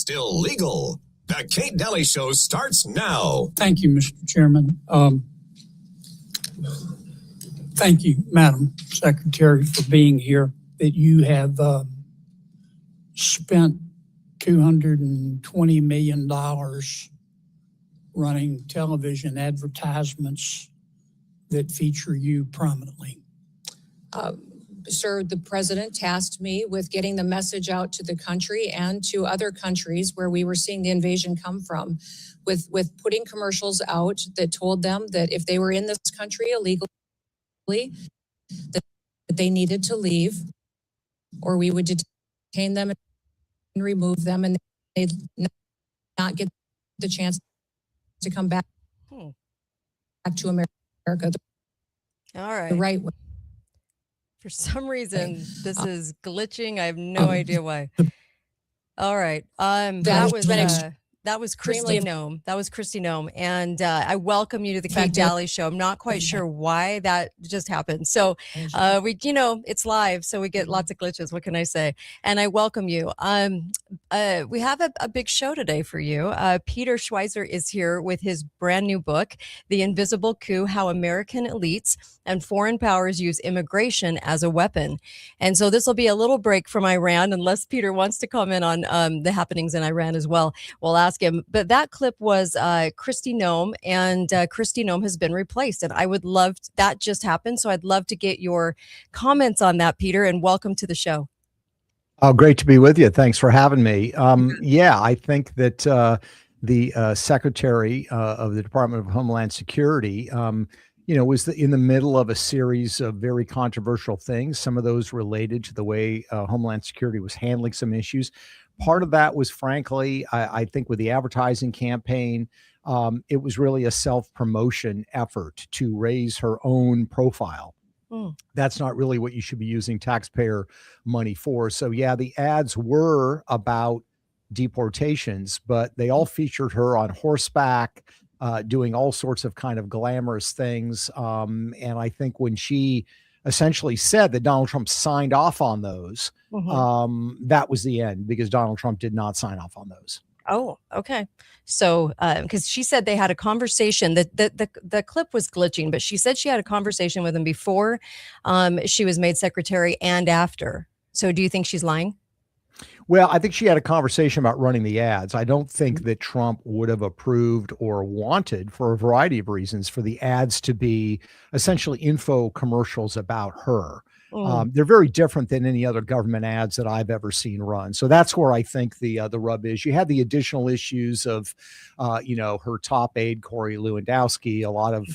still legal. The Kate Daly Show starts now. Thank you, Mr. Chairman. Thank you, Madam Secretary, for being here. That you have spent $220 million running television advertisements that feature you prominently. Sir, the president tasked me with getting the message out to the country and to other countries where we were seeing the invasion come from, with putting commercials out that told them that if they were in this country illegally, that they needed to leave, or we would detain them and remove them, and they'd not get the chance to come back to America All right. the right way. For some reason, this is glitching. I have no idea why. All right. That was Christy Nome. That was Christy Nome. And I welcome you to the Kate Daly Show. I'm not quite sure why that just happened. So it's live, so we get lots of glitches. What can I say? And I welcome you. We have a big show today for you. Peter Schweizer is here with his brand new book, The Invisible Coup: How American Elites and Foreign Powers Use Immigration as a Weapon. And so this will be a little break from Iran, unless Peter wants to comment on the happenings in Iran as well. We'll ask him. But that clip was Christy Nome, and Christy Nome has been replaced. And I would love that just happened. So I'd love to get your comments on that, Peter, and welcome to the show. Oh, great to be with you. Thanks for having me. Yeah, I think that the Secretary of the Department of Homeland Security, was in the middle of a series of very controversial things. Some of those related to the way Homeland Security was handling some issues. Part of that was, frankly, I think with the advertising campaign, it was really a self-promotion effort to raise her own profile. That's not really what you should be using taxpayer money for. So yeah, the ads were about deportations, but they all featured her on horseback, doing all sorts of kind of glamorous things. And I think when she essentially said that Donald Trump signed off on those, that was the end, because Donald Trump did not sign off on those. Oh, okay. So, because she said they had a conversation, that the clip was glitching, but she said she had a conversation with him before she was made secretary and after. So do you think she's lying? Well, I think she had a conversation about running the ads. I don't think that Trump would have approved or wanted, for a variety of reasons, for the ads to be essentially info commercials about her. They're very different than any other government ads that I've ever seen run. So that's where I think the rub is. You had the additional issues of, her top aide, Corey Lewandowski, a lot of,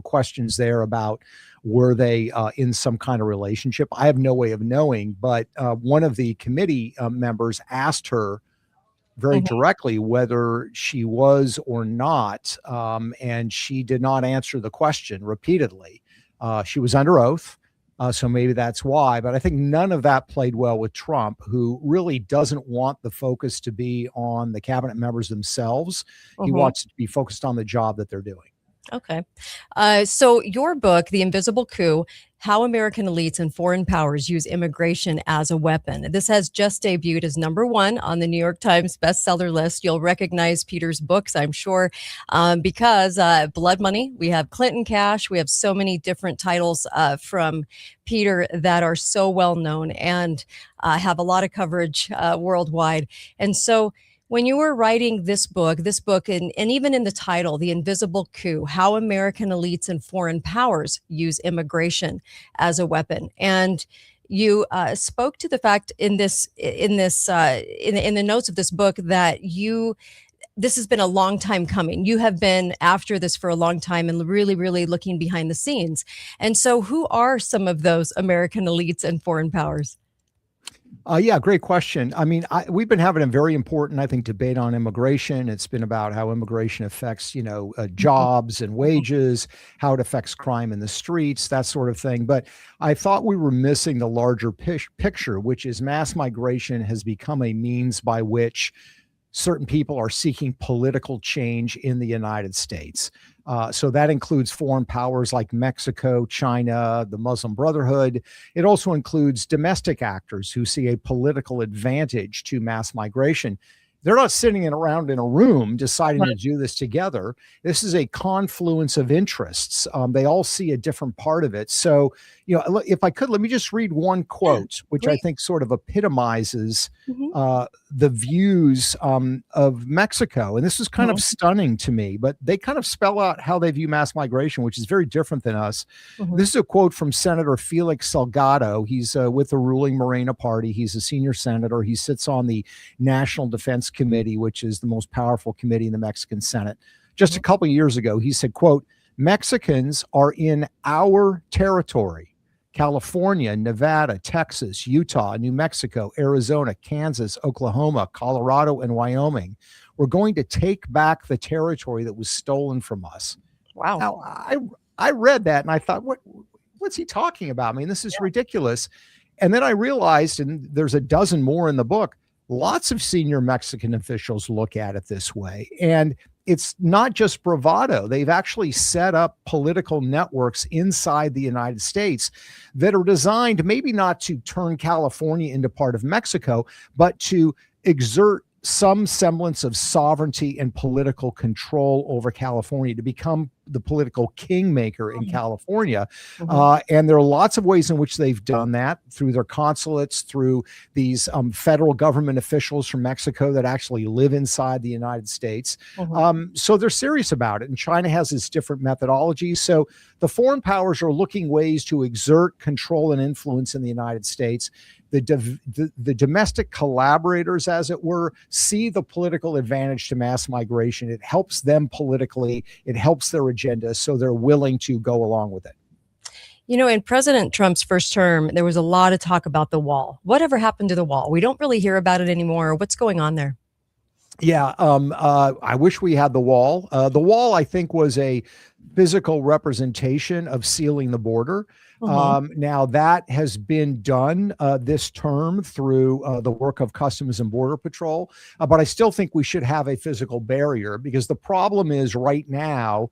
questions there about were they in some kind of relationship. I have no way of knowing, but one of the committee members asked her very directly whether she was or not, and she did not answer the question repeatedly. She was under oath. So maybe that's why, but I think none of that played well with Trump, who really doesn't want the focus to be on the cabinet members themselves. He wants it to be focused on the job that they're doing. Okay. So your book, The Invisible Coup: How American Elites and Foreign Powers Use Immigration as a Weapon. This has just debuted as #1 on the New York Times bestseller list. You'll recognize Peter's books, I'm sure, because Blood Money, we have Clinton Cash, we have so many different titles from Peter that are so well known and have a lot of coverage worldwide. And so when you were writing this book, and even in the title, The Invisible Coup: How American Elites and Foreign Powers Use Immigration as a Weapon, and you spoke to the fact in the notes of this book that this has been a long time coming. You have been after this for a long time and really, really looking behind the scenes. And so, who are some of those American elites and foreign powers? Yeah, great question. I mean, we've been having a very important, I think, debate on immigration. It's been about how immigration affects, jobs and wages, how it affects crime in the streets, that sort of thing. But I thought we were missing the larger picture, which is mass migration has become a means by which certain people are seeking political change in the United States. So that includes foreign powers like Mexico, China, the Muslim Brotherhood. It also includes domestic actors who see a political advantage to mass migration. they're not sitting around in a room deciding to do this together. This is a confluence of interests. They all see a different part of it. So, if I could, let me just read one quote, which I think sort of epitomizes the views of Mexico. And this is kind of stunning to me, but they kind of spell out how they view mass migration, which is very different than us. This is a quote from Senator Felix Salgado. He's with the ruling Morena party. He's a senior senator. He sits on the National Defense Committee, which is the most powerful committee in the Mexican Senate. Just a couple of years ago, he said, quote, "Mexicans are in our territory. California, Nevada, Texas, Utah, New Mexico, Arizona, Kansas, Oklahoma, Colorado, and Wyoming. We're going to take back the territory that was stolen from us." Wow. Now, I read that and I thought, what's he talking about? I mean, this is ridiculous. And then I realized, and there's a dozen more in the book, lots of senior Mexican officials look at it this way. And it's not just bravado. They've actually set up political networks inside the United States that are designed maybe not to turn California into part of Mexico, but to exert some semblance of sovereignty and political control over California, to become the political kingmaker in California. And there are lots of ways in which they've done that, through their consulates, through these federal government officials from Mexico that actually live inside the United States. So they're serious about it. And China has its different methodologies. So the foreign powers are looking ways to exert control and influence in the United States. The domestic collaborators, as it were, see the political advantage to mass migration. It helps them politically. It helps their agenda. So they're willing to go along with it. In President Trump's first term, there was a lot of talk about the wall. Whatever happened to the wall? We don't really hear about it anymore. What's going on there? Yeah, I wish we had the wall. The wall, I think, was a physical representation of sealing the border. Now that has been done this term through the work of Customs and Border Patrol. But I still think we should have a physical barrier, because the problem is right now,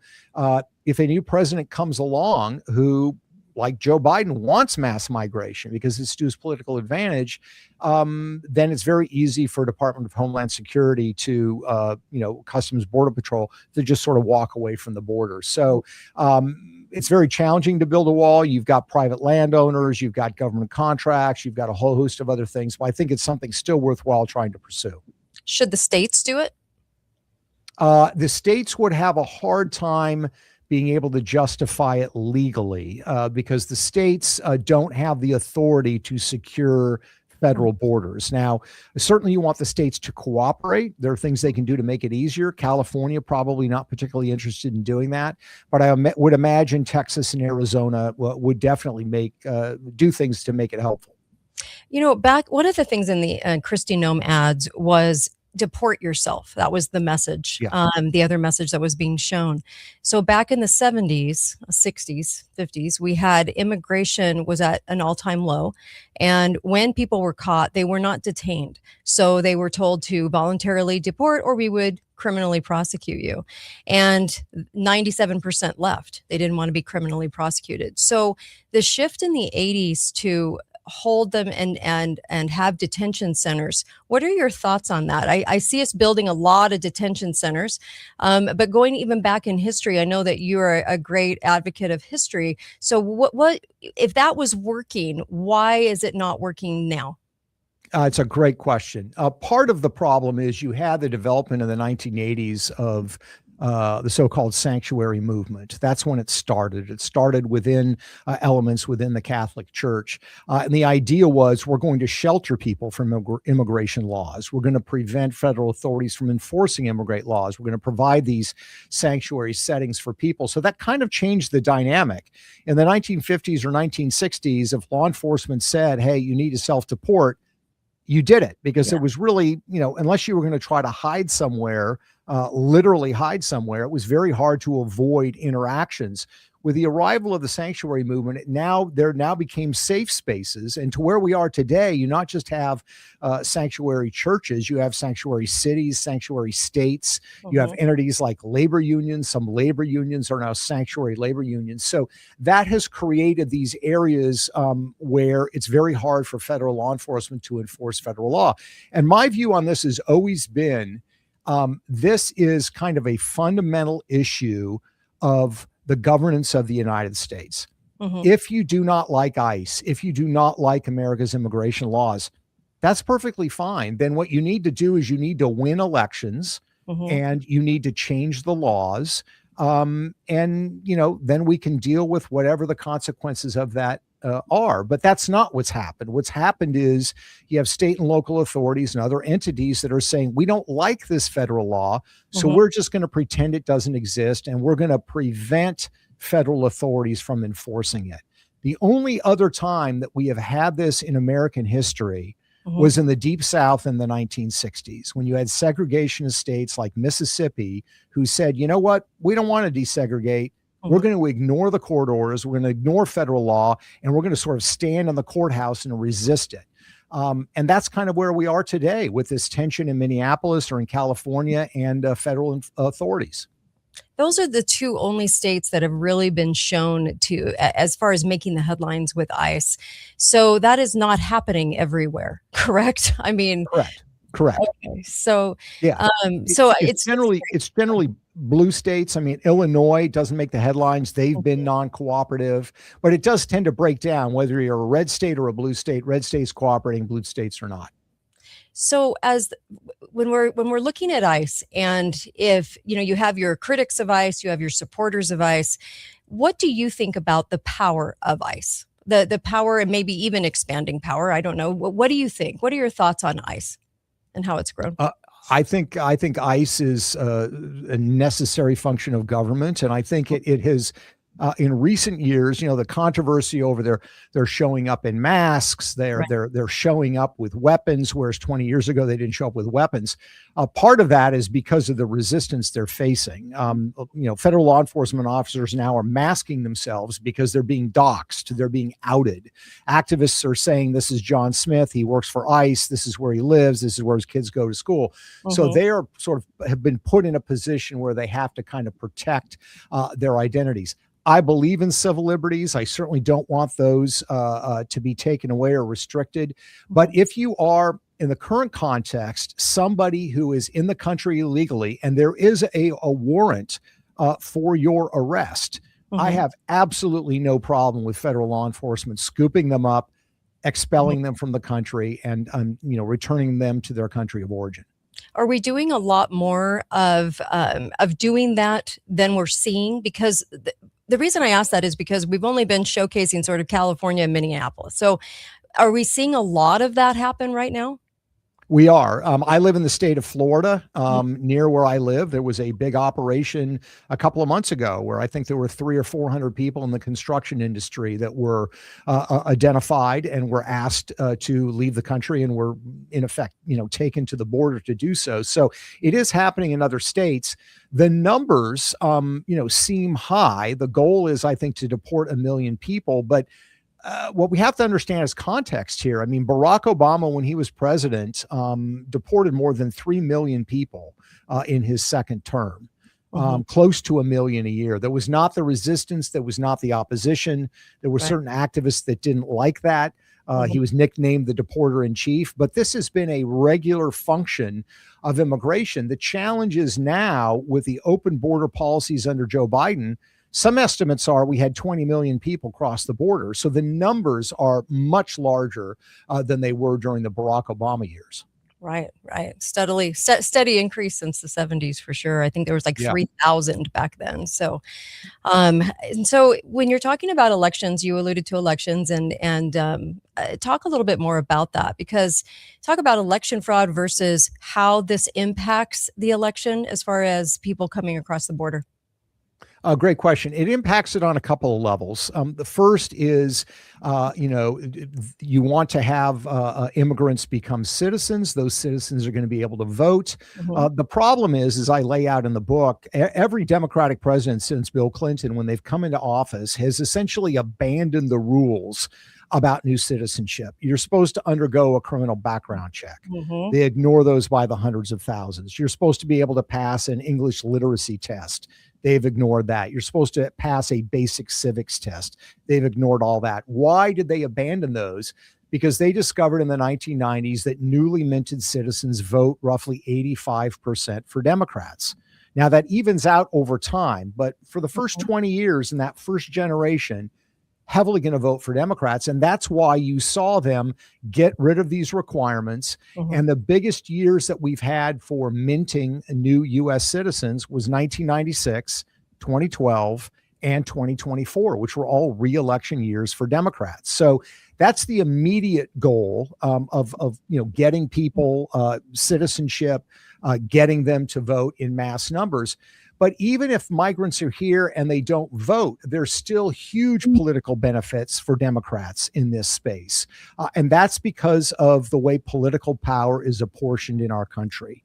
if a new president comes along who, like Joe Biden, wants mass migration because it's to his political advantage, then it's very easy for Department of Homeland Security to, Customs Border Patrol to just sort of walk away from the border. So it's very challenging to build a wall. You've got private landowners, you've got government contracts, you've got a whole host of other things. But I think it's something still worthwhile trying to pursue. Should the states do it? The states would have a hard time being able to justify it legally because the states don't have the authority to secure federal borders. Now, certainly you want the states to cooperate. There are things they can do to make it easier. California probably not particularly interested in doing that, but I would imagine Texas and Arizona would definitely do things to make it helpful. Back, one of the things in the Kristi Noem ads was deport yourself. That was the message. Yeah. The other message that was being shown. So back in the 70s, 60s, 50s, we had immigration was at an all-time low. And when people were caught, they were not detained. So they were told to voluntarily deport, or we would criminally prosecute you. And 97% left. They didn't want to be criminally prosecuted. So the shift in the 80s to hold them and have detention centers. What are your thoughts on that? I see us building a lot of detention centers, but going even back in history, I know that you're a great advocate of history. So what if that was working, why is it not working now? It's a great question. Part of the problem is you had the development in the 1980s of the so-called sanctuary movement. That's when it started. It started within elements within the Catholic Church. And the idea was, we're going to shelter people from immigration laws. We're going to prevent federal authorities from enforcing immigrant laws. We're going to provide these sanctuary settings for people. So that kind of changed the dynamic. In the 1950s or 1960s, if law enforcement said, hey, you need to self-deport, you did it, because it was really, unless you were going to try to hide somewhere, literally hide somewhere, it was very hard to avoid interactions with the arrival of the sanctuary movement, there now became safe spaces. And to where we are today, you not just have sanctuary churches, you have sanctuary cities, sanctuary states, you have entities like labor unions. Some labor unions are now sanctuary labor unions. So that has created these areas where it's very hard for federal law enforcement to enforce federal law. And my view on this has always been, this is kind of a fundamental issue of the governance of the United States. If you do not like ICE, if you do not like America's immigration laws, that's perfectly fine. Then what you need to do is you need to win elections and you need to change the laws. And, then we can deal with whatever the consequences of that are. But that's not what's happened. What's happened is you have state and local authorities and other entities that are saying, we don't like this federal law, so we're just going to pretend it doesn't exist, and we're going to prevent federal authorities from enforcing it. The only other time that we have had this in American history was in the Deep South in the 1960s, when you had segregationist states like Mississippi who said, you know what, we don't want to desegregate. We're going to ignore the court orders. We're going to ignore federal law, and we're going to sort of stand in the courthouse and resist it. And that's kind of where we are today with this tension in Minneapolis or in California and federal authorities. Those are the two only states that have really been shown to, as far as making the headlines with ICE. So that is not happening everywhere, correct? I mean, correct. Okay. So yeah, it's generally blue states. I mean, Illinois doesn't make the headlines. They've been non-cooperative, but it does tend to break down whether you're a red state or a blue state. Red states cooperating, blue states are not. So when we're looking at ICE, and if you have your critics of ICE, you have your supporters of ICE, what do you think about the power of ICE? The power, and maybe even expanding power. I don't know. What do you think? What are your thoughts on ICE and how it's grown? I think ICE is a necessary function of government, and I think it has. In recent years, the controversy over they're showing up in masks, they're showing up with weapons, whereas 20 years ago they didn't show up with weapons. Part of that is because of the resistance they're facing. Federal law enforcement officers now are masking themselves because they're being doxxed, they're being outed. Activists are saying, this is John Smith, he works for ICE, this is where he lives, this is where his kids go to school. So they are have been put in a position where they have to kind of protect their identities. I believe in civil liberties. I certainly don't want those to be taken away or restricted. But if you are, in the current context, somebody who is in the country illegally and there is a warrant for your arrest, I have absolutely no problem with federal law enforcement scooping them up, expelling them from the country, and returning them to their country of origin. Are we doing a lot more of doing that than we're seeing? Because the reason I ask that is because we've only been showcasing sort of California and Minneapolis. So are we seeing a lot of that happen right now? We are. I live in the state of Florida. Near where I live, there was a big operation a couple of months ago where I think there were 300 or 400 people in the construction industry that were identified and were asked to leave the country and were, in effect, taken to the border to do so. So it is happening in other states. The numbers, seem high. The goal is, I think, to deport 1 million people, but what we have to understand is context here. I mean, Barack Obama, when he was president, deported more than 3 million people in his second term, close to 1 million a year. There was not the resistance. There was not the opposition. There were certain activists that didn't like that. He was nicknamed the deporter in chief, but this has been a regular function of immigration. The challenge is now with the open border policies under Joe Biden. Some estimates are we had 20 million people cross the border. So the numbers are much larger than they were during the Barack Obama years. Right. Steady increase since the 70s for sure. I think there was like 3,000 back then. So, and so when you're talking about elections, you alluded to elections and talk a little bit more about that, because talk about election fraud versus how this impacts the election as far as people coming across the border. Great question. It impacts it on a couple of levels. The first is, you want to have immigrants become citizens. Those citizens are going to be able to vote. The problem is, as I lay out in the book, every Democratic president since Bill Clinton, when they've come into office, has essentially abandoned the rules about new citizenship. You're supposed to undergo a criminal background check. They ignore those by the hundreds of thousands. You're supposed to be able to pass an English literacy test. They've ignored that. You're supposed to pass a basic civics test. They've ignored all that. Why did they abandon those? Because they discovered in the 1990s that newly minted citizens vote roughly 85% for Democrats. Now that evens out over time, but for the first 20 years in that first generation, heavily going to vote for Democrats. And that's why you saw them get rid of these requirements. And the biggest years that we've had for minting new U.S. citizens was 1996, 2012, and 2024, which were all re-election years for Democrats. So that's the immediate goal of getting people citizenship, getting them to vote in mass numbers. But even if migrants are here and they don't vote, there's still huge political benefits for Democrats in this space. And that's because of the way political power is apportioned in our country.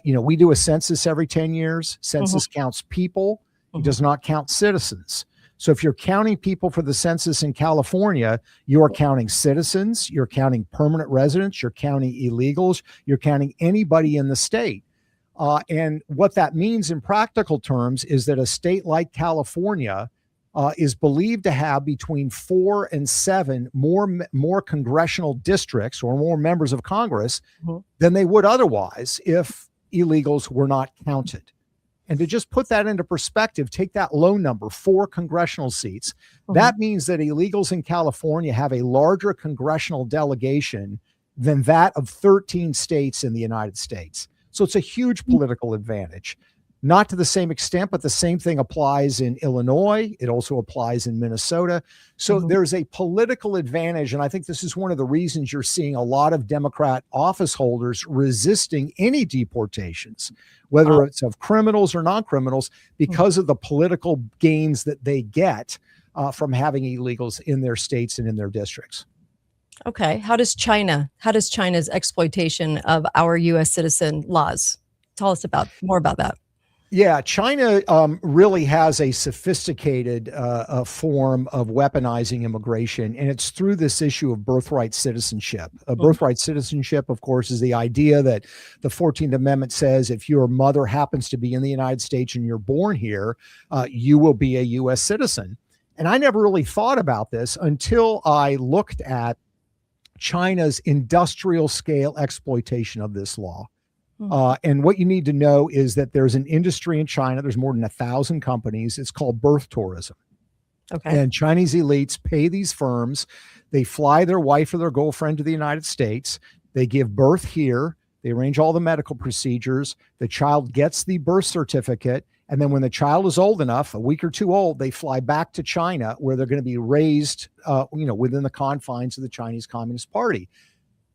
We do a census every 10 years. Census counts people. It does not count citizens. So if you're counting people for the census in California, you're counting citizens, you're counting permanent residents, you're counting illegals, you're counting anybody in the state. And what that means in practical terms is that a state like California is believed to have between 4 and 7 more congressional districts or more members of Congress than they would otherwise if illegals were not counted. And to just put that into perspective, take that low number, 4 congressional seats. That means that illegals in California have a larger congressional delegation than that of 13 states in the United States. So it's a huge political advantage. Not to the same extent, but the same thing applies in Illinois. It also applies in Minnesota. So there's a political advantage. And I think this is one of the reasons you're seeing a lot of Democrat office holders resisting any deportations, whether it's of criminals or non-criminals, because of the political gains that they get from having illegals in their states and in their districts. Okay. How does China's exploitation of our U.S. citizen laws? Tell us more about that. Yeah, China really has a sophisticated form of weaponizing immigration, and it's through this issue of birthright citizenship. Birthright citizenship, of course, is the idea that the 14th Amendment says if your mother happens to be in the United States and you're born here, you will be a U.S. citizen. And I never really thought about this until I looked at China's industrial scale exploitation of this law. And what you need to know is that there's an industry in China. There's more than 1,000 companies. It's called birth tourism. Okay. And Chinese elites pay these firms. They fly their wife or their girlfriend to the United States. They give birth here. They arrange all the medical procedures. The child gets the birth certificate. And then when the child is old enough, a week or two old, they fly back to China where they're going to be raised, within the confines of the Chinese Communist Party.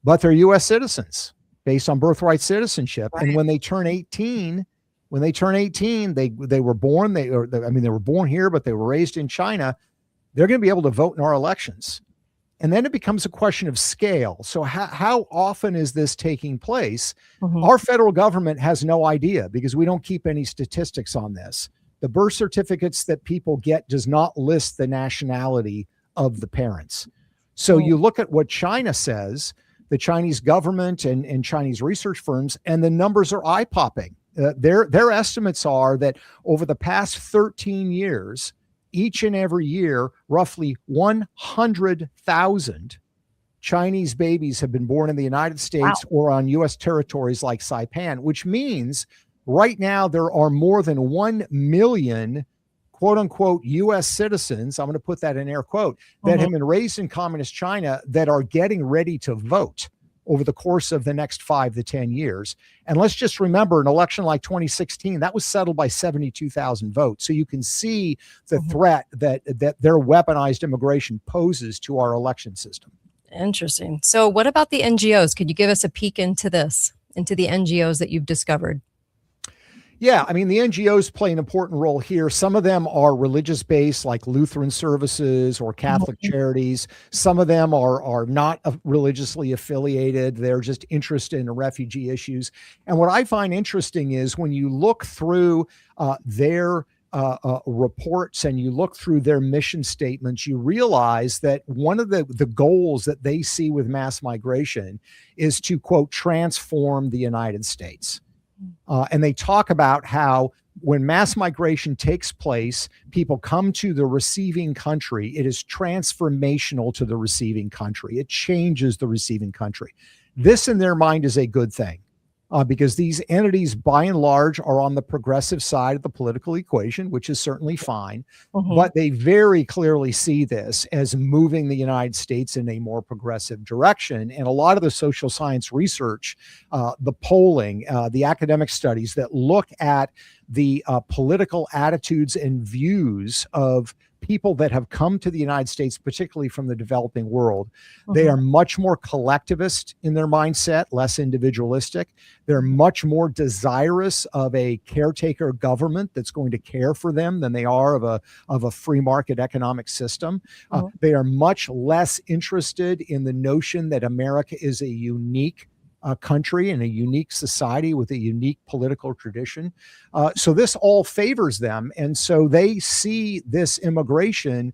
But they're U.S. citizens based on birthright citizenship. Right. And when they turn 18, they were born, they were born here, but they were raised in China. They're going to be able to vote in our elections. And then it becomes a question of scale. So how often is this taking place? Our federal government has no idea because we don't keep any statistics on this. The birth certificates that people get does not list the nationality of the parents. So you look at what China says, the Chinese government and Chinese research firms, and the numbers are eye-popping. Their estimates are that over the past 13 years, each and every year, roughly 100,000 Chinese babies have been born in the United States or on U.S. territories like Saipan, which means right now there are more than 1 million quote unquote U.S. citizens, I'm going to put that in air quote, that have been raised in communist China that are getting ready to vote over the course of the next 5 to 10 years. And let's just remember an election like 2016, that was settled by 72,000 votes. So you can see the threat that their weaponized immigration poses to our election system. Interesting. So what about the NGOs? Could you give us a peek into the NGOs that you've discovered? Yeah, I mean, the NGOs play an important role here. Some of them are religious based, like Lutheran services or Catholic charities. Some of them are not religiously affiliated. They're just interested in refugee issues. And what I find interesting is when you look through their reports and you look through their mission statements, you realize that one of the goals that they see with mass migration is to, quote, transform the United States. And they talk about how when mass migration takes place, people come to the receiving country. It is transformational to the receiving country. It changes the receiving country. This, in their mind, is a good thing because these entities, by and large, are on the progressive side of the political equation, which is certainly fine. But they very clearly see this as moving the United States in a more progressive direction. And a lot of the social science research, the polling, the academic studies that look at the political attitudes and views of people that have come to the United States, particularly from the developing world, they are much more collectivist in their mindset, less individualistic. They're much more desirous of a caretaker government that's going to care for them than they are of a free market economic system. They are much less interested in the notion that America is a unique country and a unique society with a unique political tradition. So this all favors them. And so they see this immigration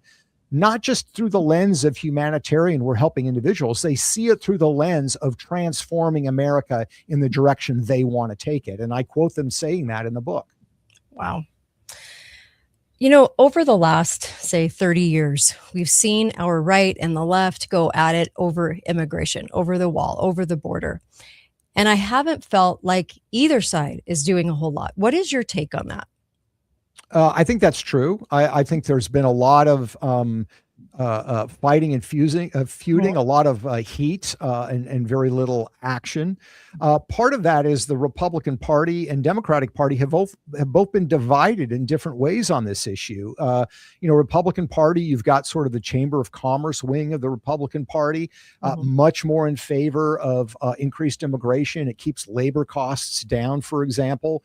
not just through the lens of humanitarian, we're helping individuals. They see it through the lens of transforming America in the direction they want to take it. And I quote them saying that in the book. Wow. You know, over the last, say, 30 years, we've seen our right and the left go at it over immigration, over the wall, over the border. And I haven't felt like either side is doing a whole lot. What is your take on that? I think that's true. I think there's been a lot of fighting and feuding, a lot of heat and very little action. Part of that is the Republican Party and Democratic Party have both been divided in different ways on this issue. Republican Party, you've got sort of the Chamber of Commerce wing of the Republican Party, much more in favor of increased immigration. It keeps labor costs down, for example.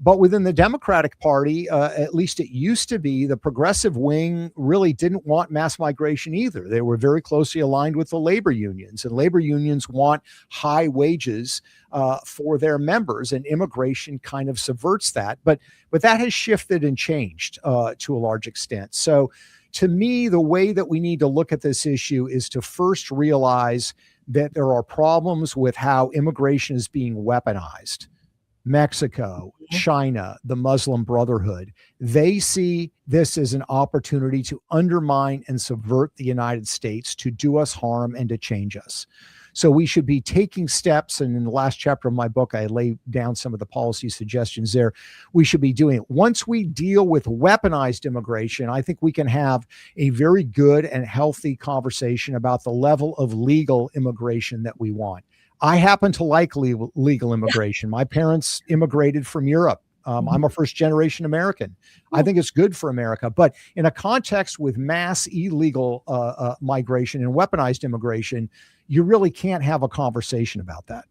But within the Democratic Party, at least it used to be, the progressive wing really didn't want mass migration either. They were very closely aligned with the labor unions, and labor unions want high wages for their members, and immigration kind of subverts that. But that has shifted and changed to a large extent. So to me, the way that we need to look at this issue is to first realize that there are problems with how immigration is being weaponized. Mexico, China, the Muslim Brotherhood, they see this as an opportunity to undermine and subvert the United States, to do us harm and to change us. So we should be taking steps. And in the last chapter of my book, I lay down some of the policy suggestions there. We should be doing it. Once we deal with weaponized immigration, I think we can have a very good and healthy conversation about the level of legal immigration that we want. I happen to like legal immigration. My parents immigrated from Europe. I'm a first generation American. I think it's good for America. But in a context with mass illegal migration and weaponized immigration, you really can't have a conversation about that.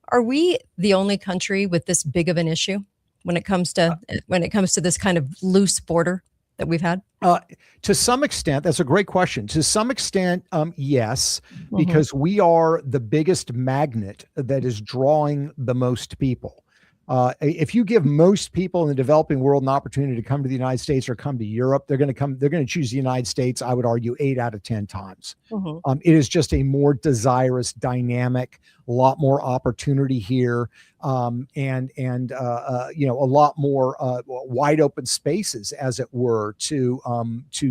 Are we the only country with this big of an issue when it comes to this kind of loose border that we've had? To some extent, that's a great question. To some extent, yes, because we are the biggest magnet that is drawing the most people. If you give most people in the developing world an opportunity to come to the United States or come to Europe, they're going to choose the United States, I would argue, 8 out of 10 times. It is just a more desirous, dynamic, a lot more opportunity here, and a lot more wide open spaces, as it were, to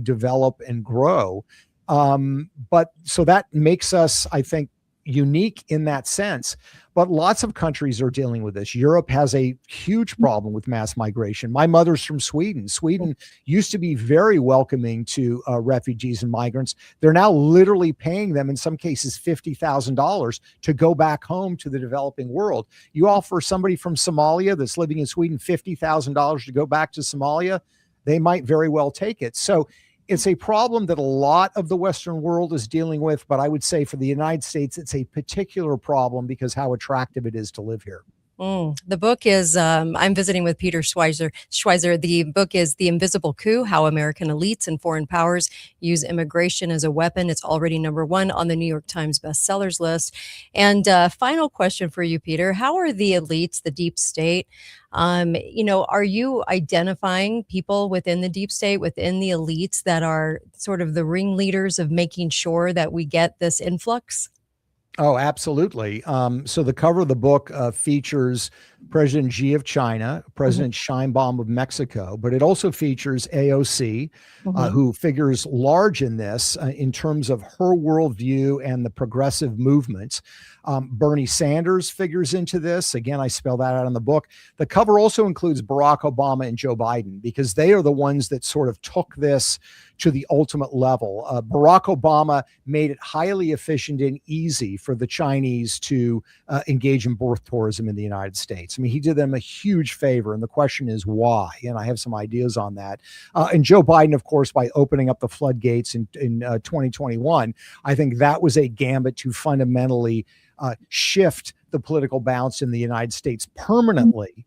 develop and grow. But so that makes us, I think, unique in that sense. But lots of countries are dealing with this. Europe has a huge problem with mass migration. My mother's from Sweden. Sweden used to be very welcoming to refugees and migrants. They're now literally paying them, in some cases, $50,000 to go back home to the developing world. You offer somebody from Somalia that's living in Sweden $50,000 to go back to Somalia, they might very well take it. So it's a problem that a lot of the Western world is dealing with, but I would say for the United States, it's a particular problem because how attractive it is to live here. The book is, I'm visiting with Peter Schweizer. The book is The Invisible Coup, How American Elites and Foreign Powers Use Immigration as a Weapon. It's already #1 on the New York Times bestsellers list. And final question for you, Peter. How are the elites, the deep state, are you identifying people within the deep state, within the elites that are sort of the ringleaders of making sure that we get this influx? Oh, absolutely. So the cover of the book features President Xi of China, President Sheinbaum of Mexico, but it also features AOC, who figures large in this in terms of her worldview and the progressive movements. Bernie Sanders figures into this. Again, I spell that out in the book. The cover also includes Barack Obama and Joe Biden, because they are the ones that sort of took this to the ultimate level. Barack Obama made it highly efficient and easy for the Chinese to engage in birth tourism in the United States. I mean, he did them a huge favor, and the question is why? And I have some ideas on that. And Joe Biden, of course, by opening up the floodgates in 2021, I think that was a gambit to fundamentally shift the political balance in the United States permanently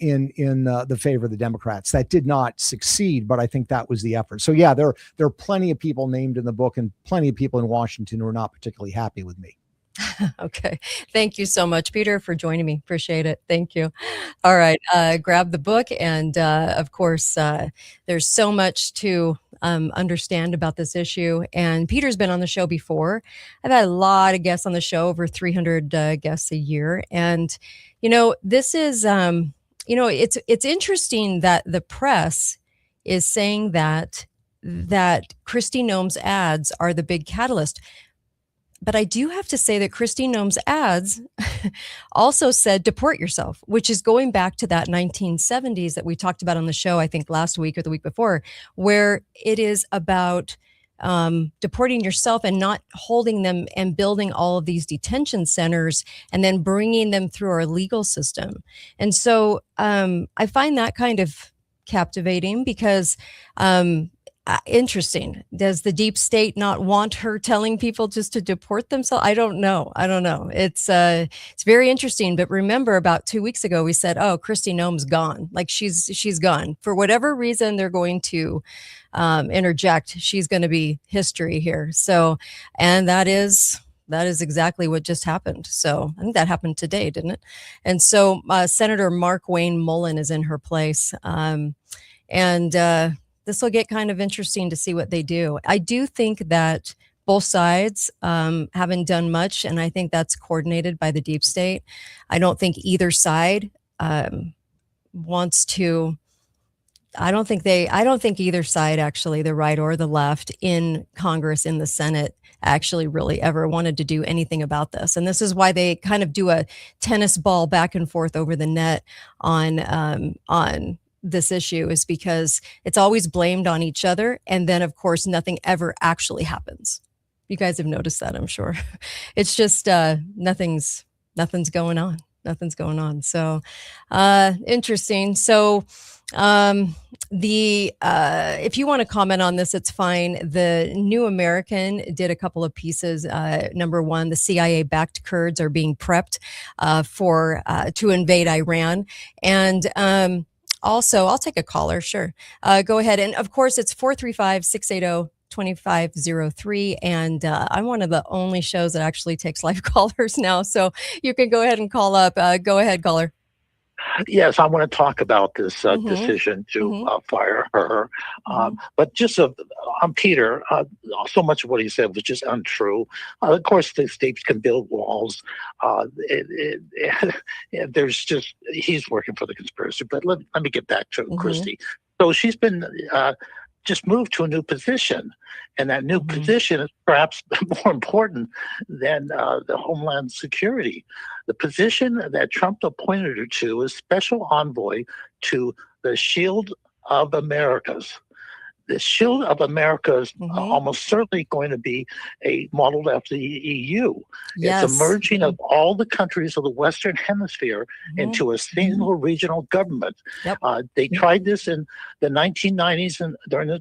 in the favor of the Democrats. That did not succeed, but I think that was the effort. So yeah, there are plenty of people named in the book, and plenty of people in Washington who are not particularly happy with me. Okay. Thank you so much, Peter, for joining me. Appreciate it. Thank you. All right. Grab the book. And of course, there's so much to understand about this issue. And Peter's been on the show before. I've had a lot of guests on the show, over 300 guests a year. And, this is, it's interesting that the press is saying that Kristi Noem's ads are the big catalyst. But I do have to say that Kristi Noem's ads also said, deport yourself, which is going back to that 1970s that we talked about on the show, I think last week or the week before, where it is about deporting yourself and not holding them and building all of these detention centers and then bringing them through our legal system. And so I find that kind of captivating because interesting. Does the deep state not want her telling people just to deport themselves? I don't know. It's very interesting. But remember, about 2 weeks ago, we said, "Oh, Kristi Noem's gone. Like she's gone for whatever reason. They're going to interject. She's going to be history here." So, and that is exactly what just happened. So I think that happened today, didn't it? And so Senator Mark Wayne Mullen is in her place, this will get kind of interesting to see what they do. I do think that both sides haven't done much, and I think that's coordinated by the deep state. I don't think either side wants to. I don't think either side, actually, the right or the left in Congress, in the Senate, actually really ever wanted to do anything about this. And this is why they kind of do a tennis ball back and forth over the net on this issue, is because it's always blamed on each other. And then, of course, nothing ever actually happens. You guys have noticed that, I'm sure. It's just nothing's going on. Nothing's going on. So interesting. So if you want to comment on this, it's fine. The New American did a couple of pieces. #1, the CIA-backed Kurds are being prepped to invade Iran. And also, I'll take a caller. Sure. Go ahead. And of course, it's 435-680-2503. And I'm one of the only shows that actually takes live callers now. So you can go ahead and call up. Go ahead, caller. Yes, I want to talk about this decision to fire her. But just on Peter, so much of what he said was just untrue. Of course, the states can build walls. There's just, he's working for the conspiracy. But let me get back to Kristi. So she's been just moved to a new position. And that new position is perhaps more important than the Homeland Security. The position that Trump appointed her to is Special Envoy to the Shield of Americas. The Shield of America is almost certainly going to be modeled after the EU. Yes. It's a merging of all the countries of the Western Hemisphere into a single regional government. Yep. They tried this in the 1990s and during the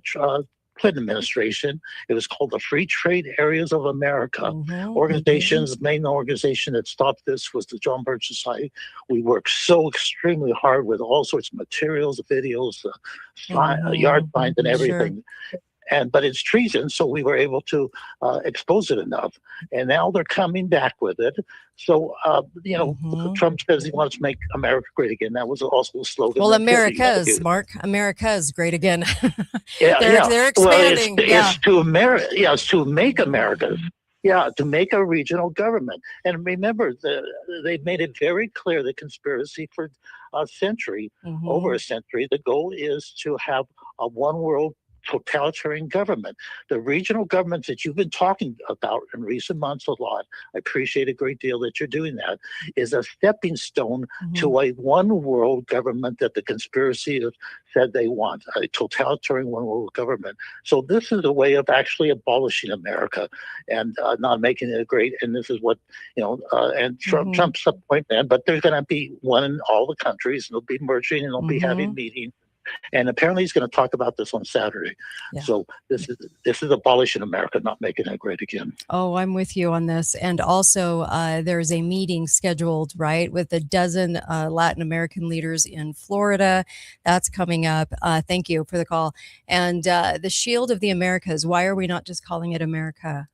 Clinton administration. It was called the Free Trade Areas of America. Mm-hmm. Main organization that stopped this was the John Birch Society. We worked so extremely hard with all sorts of materials, videos, yard signs, and everything. But it's treason, so we were able to expose it enough, and now they're coming back with it. So Trump says he wants to make America great again. That was also a slogan. Well, America's great again. They're expanding. It's to America. Yeah, it's to make America. Yeah, to make a regional government. And remember, they've made it very clear, the conspiracy for a century, over a century. The goal is to have a one world totalitarian government. The regional governments that you've been talking about in recent months a lot, I appreciate a great deal that you're doing that, is a stepping stone to a one world government that the conspiracy has said they want, a totalitarian one world government. So this is a way of actually abolishing America and not making it great. And this is what, and Trump's the point man, but there's going to be one in all the countries, and they'll be merging and they'll be having meetings. And apparently he's going to talk about this on Saturday. Yeah. So this is abolishing America, not making it great again. Oh, I'm with you on this. And also there's a meeting scheduled, right, with a dozen Latin American leaders in Florida. That's coming up. Thank you for the call. And the Shield of the Americas. Why are we not just calling it America?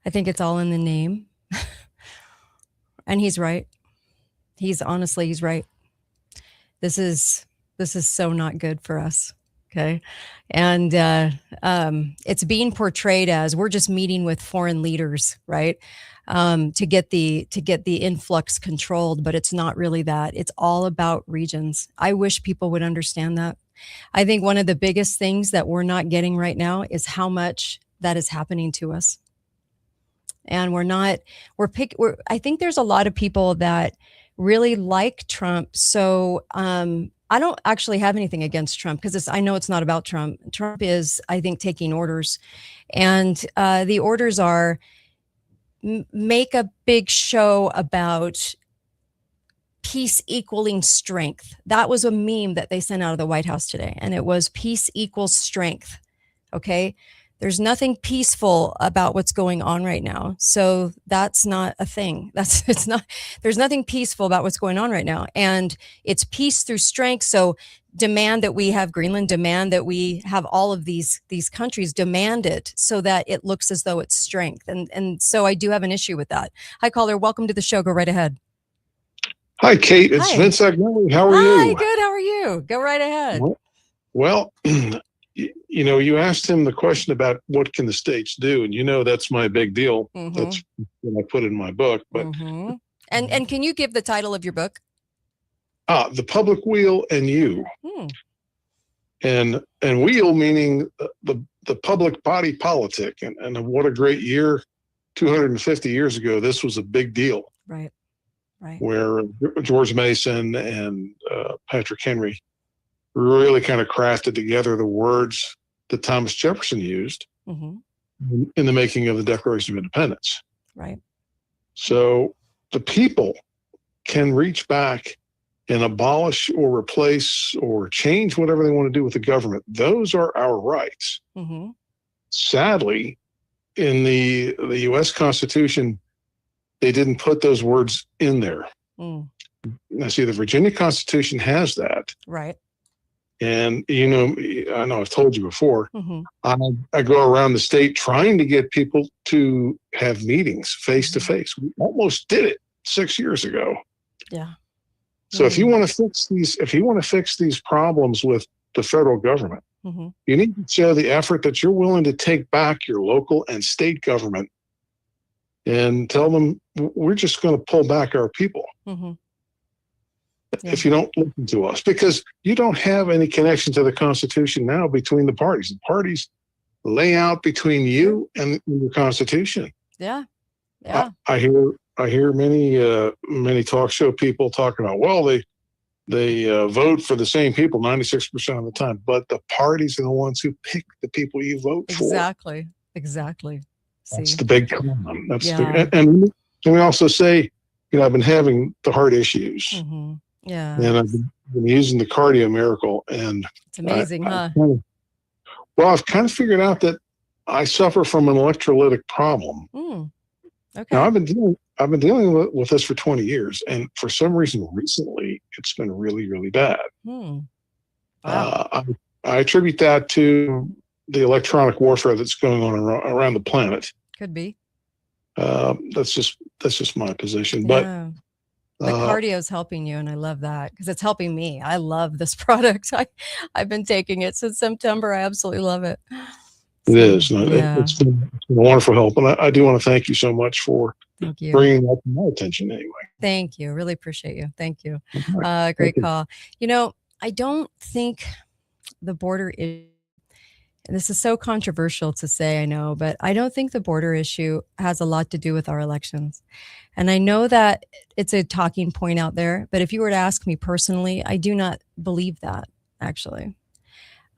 I think it's all in the name. And he's right. He's right. This is so not good for us. Okay. And it's being portrayed as we're just meeting with foreign leaders, right? To get the influx controlled, but it's not really that. It's all about regions. I wish people would understand that. I think one of the biggest things that we're not getting right now is how much that is happening to us. And I think there's a lot of people that really like Trump. So I don't actually have anything against Trump because I know it's not about Trump. Trump is, I think, taking orders. And the orders are make a big show about peace equaling strength. That was a meme that they sent out of the White House today. And it was peace equals strength. Okay. There's nothing peaceful about what's going on right now. So that's not a thing. There's nothing peaceful about what's going on right now. And it's peace through strength. So demand that we have Greenland, demand that we have all of these countries demand it so that it looks as though it's strength. And so I do have an issue with that. Hi, caller. Welcome to the show. Go right ahead. Hi, Kate. It's Vince Agnelli. How are you? Hi, good. How are you? Go right ahead. Well, you asked him the question about what can the states do, and that's my big deal. That's what I put in my book. But and can you give the title of your book? The Public Weal and You. And wheel meaning the public body politic, and what a great year. 250 years ago, this was a big deal. Right. Where George Mason and Patrick Henry really kind of crafted together the words that Thomas Jefferson used in the making of the Declaration of Independence. Right. So the people can reach back and abolish or replace or change whatever they want to do with the government. Those are our rights. Sadly, in the U.S. Constitution, they didn't put those words in there. Now, see, the Virginia Constitution has that. Right. And, I know I've told you before, I go around the state trying to get people to have meetings face to face. We almost did it 6 years ago. Yeah. So if you want to fix these problems with the federal government, you need to show the effort that you're willing to take back your local and state government and tell them we're just going to pull back our people. If you don't listen to us, because you don't have any connection to the Constitution now between the parties. The parties lay out between you and the Constitution. Yeah. I hear many talk show people talking about, well, they vote for the same people 96% of the time, but the parties are the ones who pick the people you vote for. Exactly. That's the big con. And we also say, I've been having the heart issues. Yeah. And I've been using the Cardio Miracle, and it's amazing, huh? Well, I've kind of figured out that I suffer from an electrolytic problem. Okay. Now, I've been dealing with this for 20 years, and for some reason recently, it's been really, really bad. Wow. I attribute that to the electronic warfare that's going on around the planet. Could be. That's just my position. Yeah. But the cardio is helping you, and I love that because it's helping me. I love this product. I've been taking it since September. I absolutely love it. It is. Yeah. It's been a wonderful help, and I do want to thank you so much for bringing that to my attention. Anyway, thank you. Really appreciate you. Thank you. Right. Great call. I don't think the border is. This is so controversial to say, I know, but I don't think the border issue has a lot to do with our elections. And I know that it's a talking point out there, but if you were to ask me personally, I do not believe that, actually.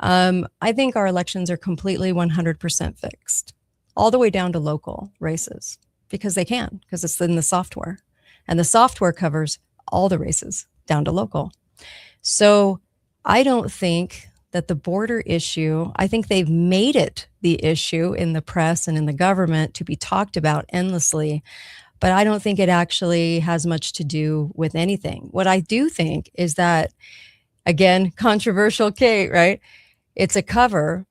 I think our elections are completely 100% fixed, all the way down to local races, because it's in the software. And the software covers all the races down to local. So I don't think that the border issue, I think they've made it the issue in the press and in the government to be talked about endlessly, but I don't think it actually has much to do with anything. What I do think is that, again, controversial, Kate, right? It's a cover,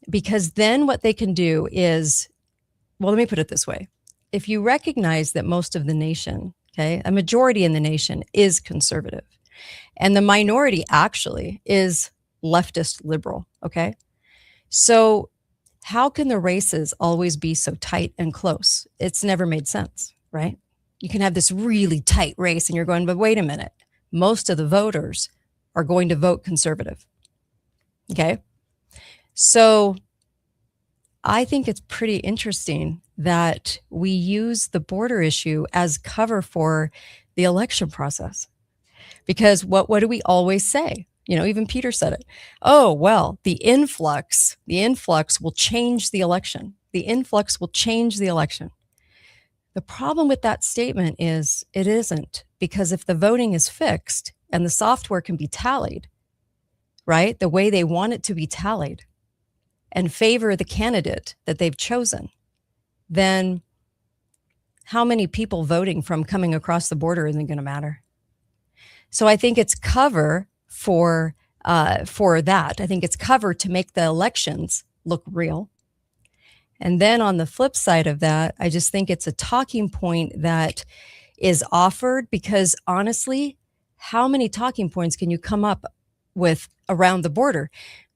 because then what they can do is, well, let me put it this way. If you recognize that most of the nation, okay, a majority in the nation is conservative, and the minority actually is leftist liberal, okay? So how can the races always be so tight and close? It's never made sense, right? You can have this really tight race and you're going, but wait a minute. Most of the voters are going to vote conservative, okay? So I think it's pretty interesting that we use the border issue as cover for the election process. Because what do we always say? Even Peter said it. Oh, well, the influx will change the election. The influx will change the election. The problem with that statement is it isn't, because if the voting is fixed and the software can be tallied, right, the way they want it to be tallied and favor the candidate that they've chosen, then how many people voting from coming across the border isn't going to matter. So I think it's cover for that. I think it's cover to make the elections look real. And then on the flip side of that, I just think it's a talking point that is offered because honestly, how many talking points can you come up with around the border?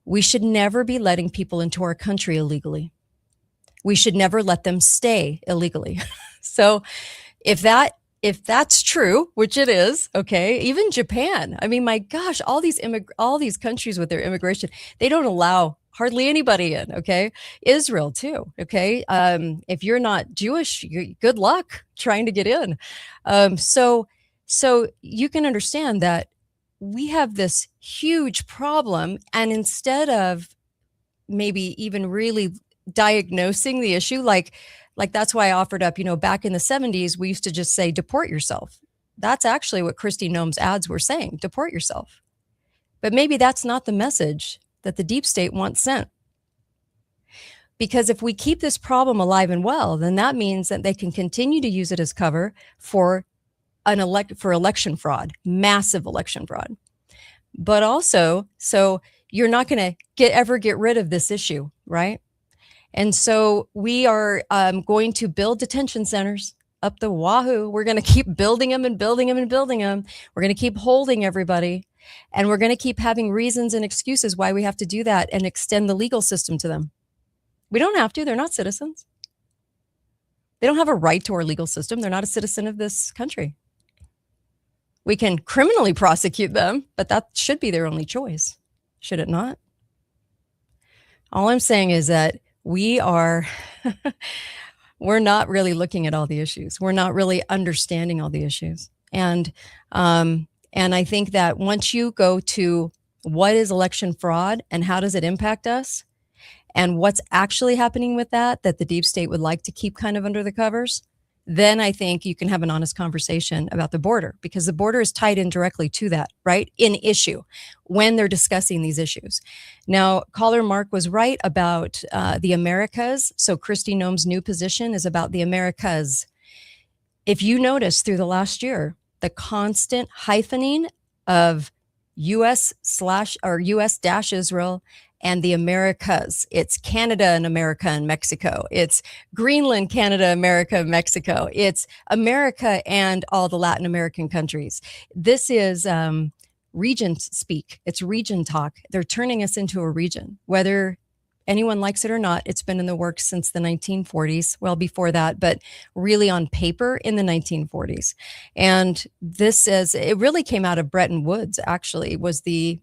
We should never be letting people into our country illegally. We should never let them stay illegally. So if that's true, which it is, okay, even Japan, I mean, my gosh, all these countries with their immigration, they don't allow hardly anybody in, okay? Israel too, okay? If you're not Jewish, good luck trying to get in. So you can understand that we have this huge problem, and instead of maybe even really diagnosing the issue, like that's why I offered up, back in the 70s, we used to just say, deport yourself. That's actually what Kristi Noem's ads were saying, deport yourself. But maybe that's not the message that the deep state wants sent. Because if we keep this problem alive and well, then that means that they can continue to use it as cover for election fraud, massive election fraud. But also, so you're not going to ever get rid of this issue, right? And so we are going to build detention centers up the wahoo. We're going to keep building them and building them and building them. We're going to keep holding everybody. And we're going to keep having reasons and excuses why we have to do that and extend the legal system to them. We don't have to. They're not citizens. They don't have a right to our legal system. They're not a citizen of this country. We can criminally prosecute them, but that should be their only choice, should it not? All I'm saying is that we're not really looking at all the issues. We're not really understanding all the issues. And I think that once you go to what is election fraud and how does it impact us and what's actually happening with that the deep state would like to keep kind of under the covers, then I think you can have an honest conversation about the border, because the border is tied in directly to that, right? In issue when they're discussing these issues. Now, caller Mark was right about the Americas. So Kristi Noem's new position is about the Americas. If you notice through the last year, the constant hyphening of US-Israel and the Americas. It's Canada and America and Mexico. It's Greenland, Canada, America, Mexico. It's America and all the Latin American countries. This is region speak. It's region talk. They're turning us into a region, whether anyone likes it or not. It's been in the works since the 1940s, well before that, but really on paper in the 1940s. And this it really came out of Bretton Woods, actually, was the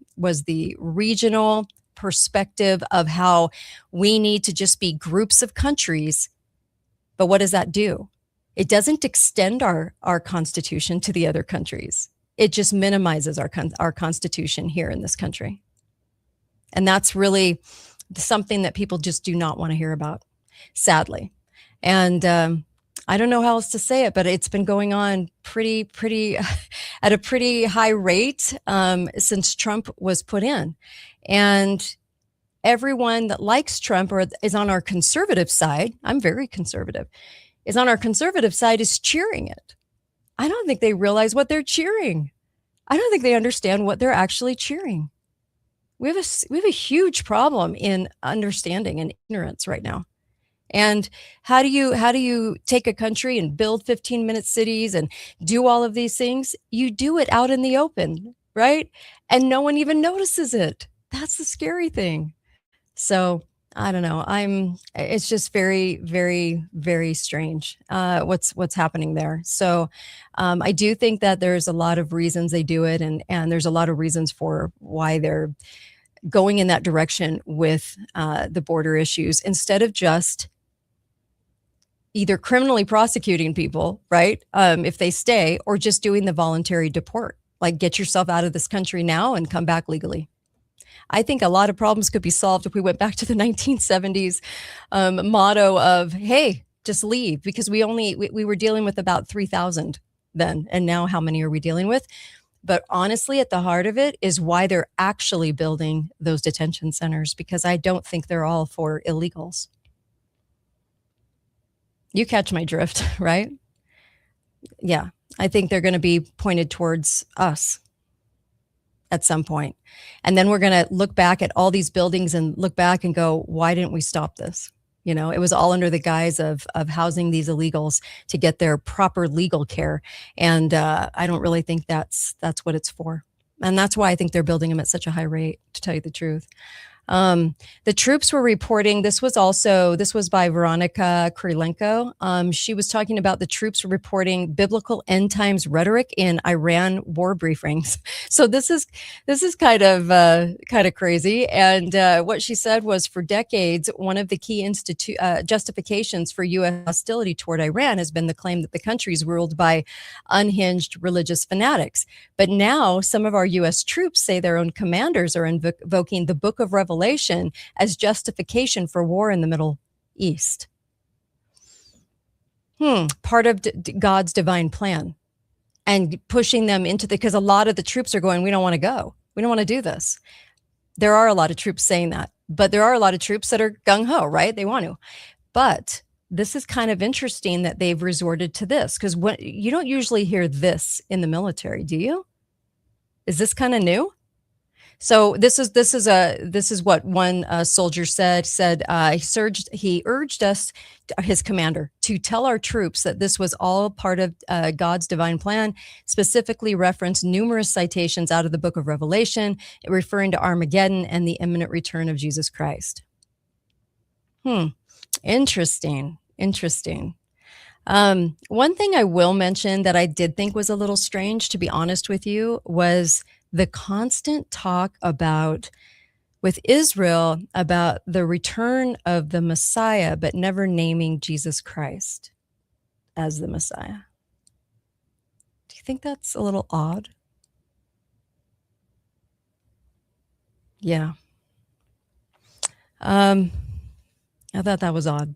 regional perspective of how we need to just be groups of countries. But what does that do? It doesn't extend our constitution to the other countries. It just minimizes our constitution here in this country. And that's really something that people just do not want to hear about, sadly. And I don't know how else to say it, but it's been going on pretty at a pretty high rate since Trump was put in. And everyone that likes Trump or is on our conservative side, I'm very conservative, is on our conservative side is cheering it. I don't think they realize what they're cheering. I don't think they understand what they're actually cheering. We have a huge problem in understanding and ignorance right now. And how do you take a country and build 15-minute cities and do all of these things? You do it out in the open, right? And no one even notices it. That's the scary thing. So I don't know. It's just very, very, very strange what's happening there. So I do think that there's a lot of reasons they do it, and there's a lot of reasons for why they're going in that direction with the border issues, instead of just either criminally prosecuting people, right, if they stay, or just doing the voluntary deport, like get yourself out of this country now and come back legally. I think a lot of problems could be solved if we went back to the 1970s motto of, hey, just leave, because we were dealing with about 3,000 then. And now how many are we dealing with? But honestly, at the heart of it is why they're actually building those detention centers, because I don't think they're all for illegals. You catch my drift, right? Yeah, I think they're going to be pointed towards us at some point. And then we're going to look back at all these buildings and look back and go, why didn't we stop this? You know, it was all under the guise of housing these illegals to get their proper legal care. And I don't really think that's what it's for. And that's why I think they're building them at such a high rate, to tell you the truth. The troops were reporting, this was by Veronica Krylenko. She was talking about the troops reporting biblical end times rhetoric in Iran war briefings. So this is kind of crazy. And what she said was, for decades, one of the key justifications for U.S. hostility toward Iran has been the claim that the country is ruled by unhinged religious fanatics. But now some of our U.S. troops say their own commanders are invoking the Book of Revelation as justification for war in the Middle East. Part of God's divine plan, and pushing them into because a lot of the troops are going, we don't want to go. We don't want to do this. There are a lot of troops saying that, but there are a lot of troops that are gung-ho, right? They want to. But this is kind of interesting that they've resorted to this, because you don't usually hear this in the military, do you? Is this kind of new? So this is what one soldier said. He urged us, his commander, to tell our troops that this was all part of God's divine plan. Specifically referenced numerous citations out of the Book of Revelation, referring to Armageddon and the imminent return of Jesus Christ. Interesting. One thing I will mention that I did think was a little strange, to be honest with you, was the constant talk with Israel about the return of the Messiah, but never naming Jesus Christ as the Messiah. Do you think that's a little odd? Yeah. I thought that was odd.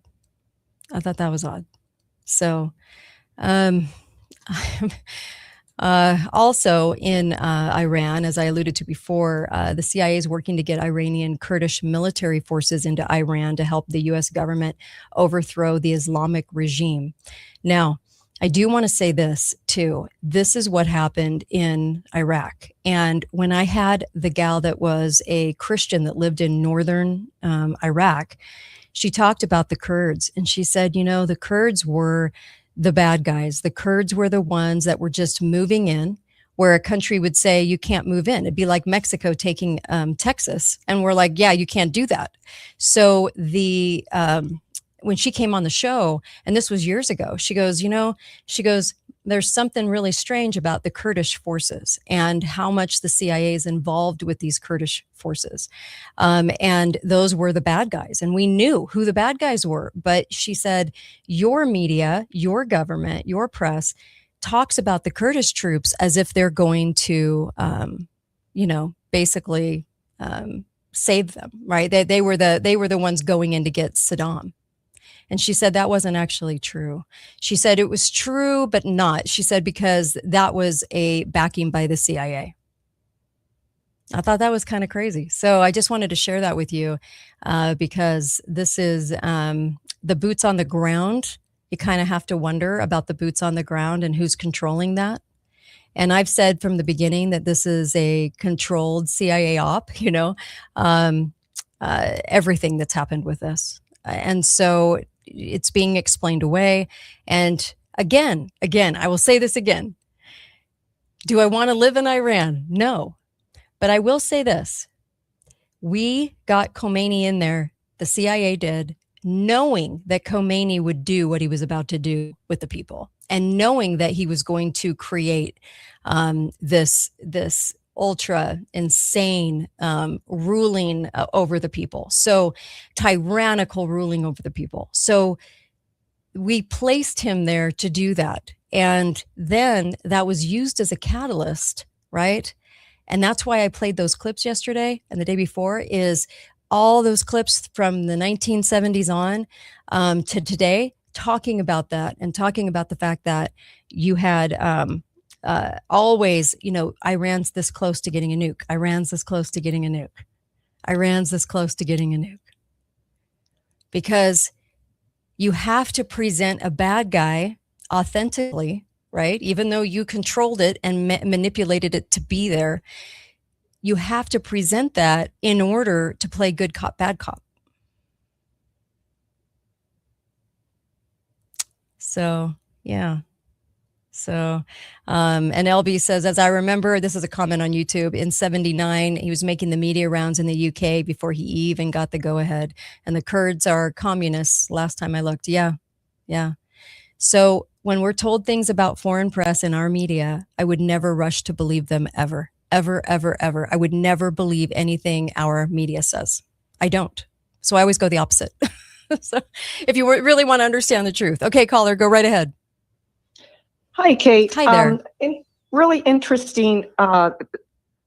So Um, also in Iran, as I alluded to before, the CIA is working to get Iranian Kurdish military forces into Iran to help the U.S. government overthrow the Islamic regime. Now, I do want to say this too. This is what happened in Iraq. And when I had the gal that was a Christian that lived in northern Iraq, she talked about the Kurds and she said, you know, the Kurds were the bad guys. The Kurds were the ones that were just moving in where a country would say you can't move in. It'd be like Mexico taking Texas. And we're like, yeah, you can't do that. So when she came on the show, and this was years ago, she goes, there's something really strange about the Kurdish forces and how much the CIA is involved with these Kurdish forces. And those were the bad guys. And we knew who the bad guys were. But she said, your media, your government, your press talks about the Kurdish troops as if they're going to, basically save them, right? They were the ones going in to get Saddam. And she said that wasn't actually true. She said it was true, but not. She said because that was a backing by the CIA. I thought that was kind of crazy. So I just wanted to share that with you because this is the boots on the ground. You kind of have to wonder about the boots on the ground and who's controlling that. And I've said from the beginning that this is a controlled CIA op, everything that's happened with this. And so it's being explained away. And again, I will say this again. Do I want to live in Iran? No. But I will say this. We got Khomeini in there, the CIA did, knowing that Khomeini would do what he was about to do with the people and knowing that he was going to create this ultra insane ruling over the people. So tyrannical ruling over the people. So we placed him there to do that. And then that was used as a catalyst, right? And that's why I played those clips yesterday and the day before is all those clips from the 1970s on to today, talking about that and talking about the fact that you had always, Iran's this close to getting a nuke. Iran's this close to getting a nuke. Iran's this close to getting a nuke. Because you have to present a bad guy authentically, right? Even though you controlled it and manipulated it to be there, you have to present that in order to play good cop, bad cop. So, yeah. So, and LB says, as I remember, this is a comment on YouTube, in 79, he was making the media rounds in the UK before he even got the go ahead. And the Kurds are communists. Last time I looked. Yeah. So when we're told things about foreign press in our media, I would never rush to believe them ever. I would never believe anything our media says. I don't. So I always go the opposite. So if you really want to understand the truth. Okay, caller, go right ahead. Hi, Kate. Hi there. Really interesting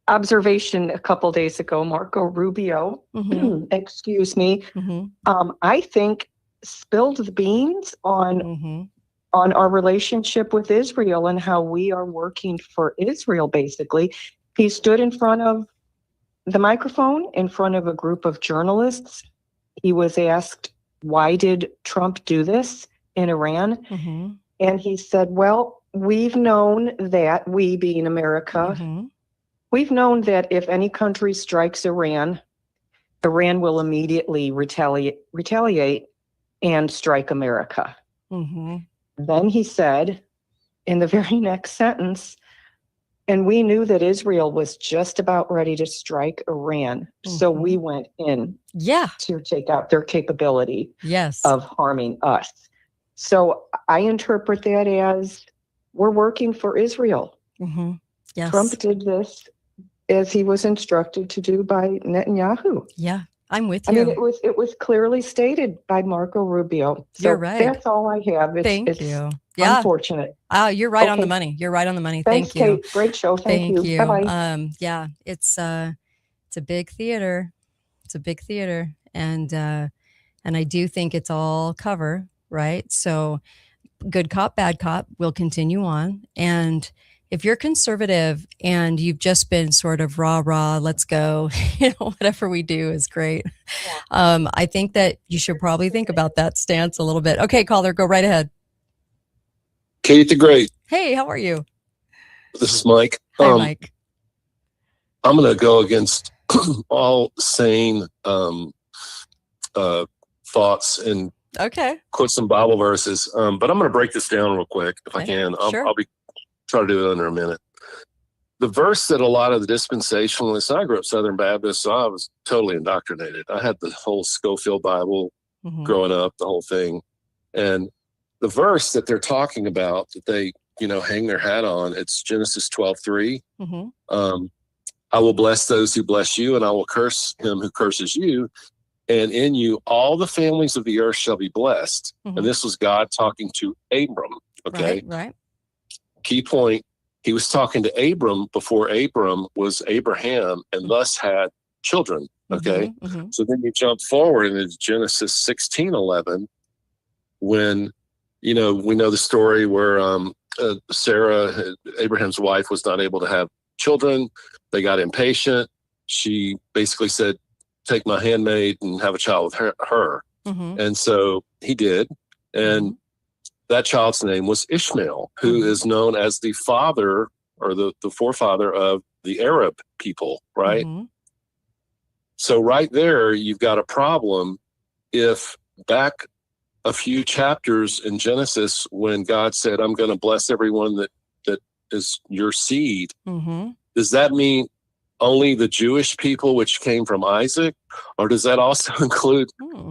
observation a couple days ago. Marco Rubio, excuse me, I think spilled the beans on our relationship with Israel and how we are working for Israel, basically. He stood in front of the microphone in front of a group of journalists. He was asked, why did Trump do this in Iran? And he said, well, we've known that, we being America, we've known that if any country strikes Iran, Iran will immediately retaliate and strike America. Then he said in the very next sentence, and we knew that Israel was just about ready to strike Iran. So we went in to take out their capability of harming us. So I interpret that as we're working for Israel. Trump did this as he was instructed to do by Netanyahu. Yeah, I'm with you. I mean, it was clearly stated by Marco Rubio. So you're right. That's all I have. Thank you. Unfortunate. You're right on the money. You're right on the money. Thanks, Thank you. Kate. Great show. Thank you. Bye-bye. Yeah, it's a big theater. It's a big theater. And I do think it's all cover, right? So good cop, bad cop will continue on. And if you're conservative and you've just been sort of rah, let's go, whatever we do is great. I think that you should probably think about that stance a little bit. Okay, caller, go right ahead. Kate the Great. Hey, how are you? This is Mike. Hi, Mike. I'm going to go against all sane thoughts and quote some Bible verses. But I'm going to break this down real quick if I can. I'll try to do it under a minute. The verse that a lot of the dispensationalists, I grew up Southern Baptist, so I was totally indoctrinated. I had the whole Schofield Bible growing up, the whole thing. And the verse that they're talking about that they, hang their hat on, it's Genesis 12:3. I will bless those who bless you, and I will curse him who curses you. And in you, all the families of the earth shall be blessed. And this was God talking to Abram. Okay. Right. Key point. He was talking to Abram before Abram was Abraham and thus had children. Okay. So then you jump forward into Genesis 16:11, when, we know the story where Sarah, Abraham's wife, was not able to have children. They got impatient. She basically said, take my handmaid and have a child with her. And so he did. And that child's name was Ishmael, who is known as the father or the forefather of the Arab people, right? So right there, you've got a problem. If back a few chapters in Genesis, when God said, I'm going to bless everyone that is your seed, does that mean only the Jewish people, which came from Isaac, or does that also include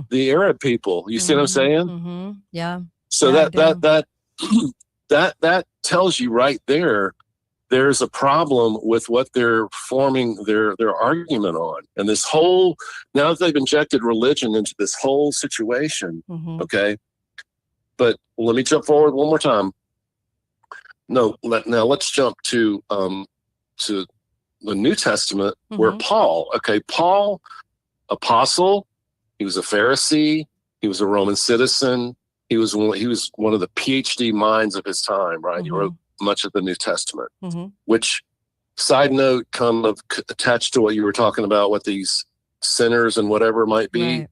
the Arab people? You see what I'm saying? Yeah. So that tells you right there, there's a problem with what they're forming their argument on. And this whole, now that they've injected religion into this whole situation, okay? But let me jump forward one more time. Now let's jump to the New Testament, where Paul, apostle, he was a Pharisee, he was a Roman citizen, he was one of the PhD minds of his time, right? He wrote much of the New Testament, which, side note, kind of attached to what you were talking about, what these sinners and whatever might be.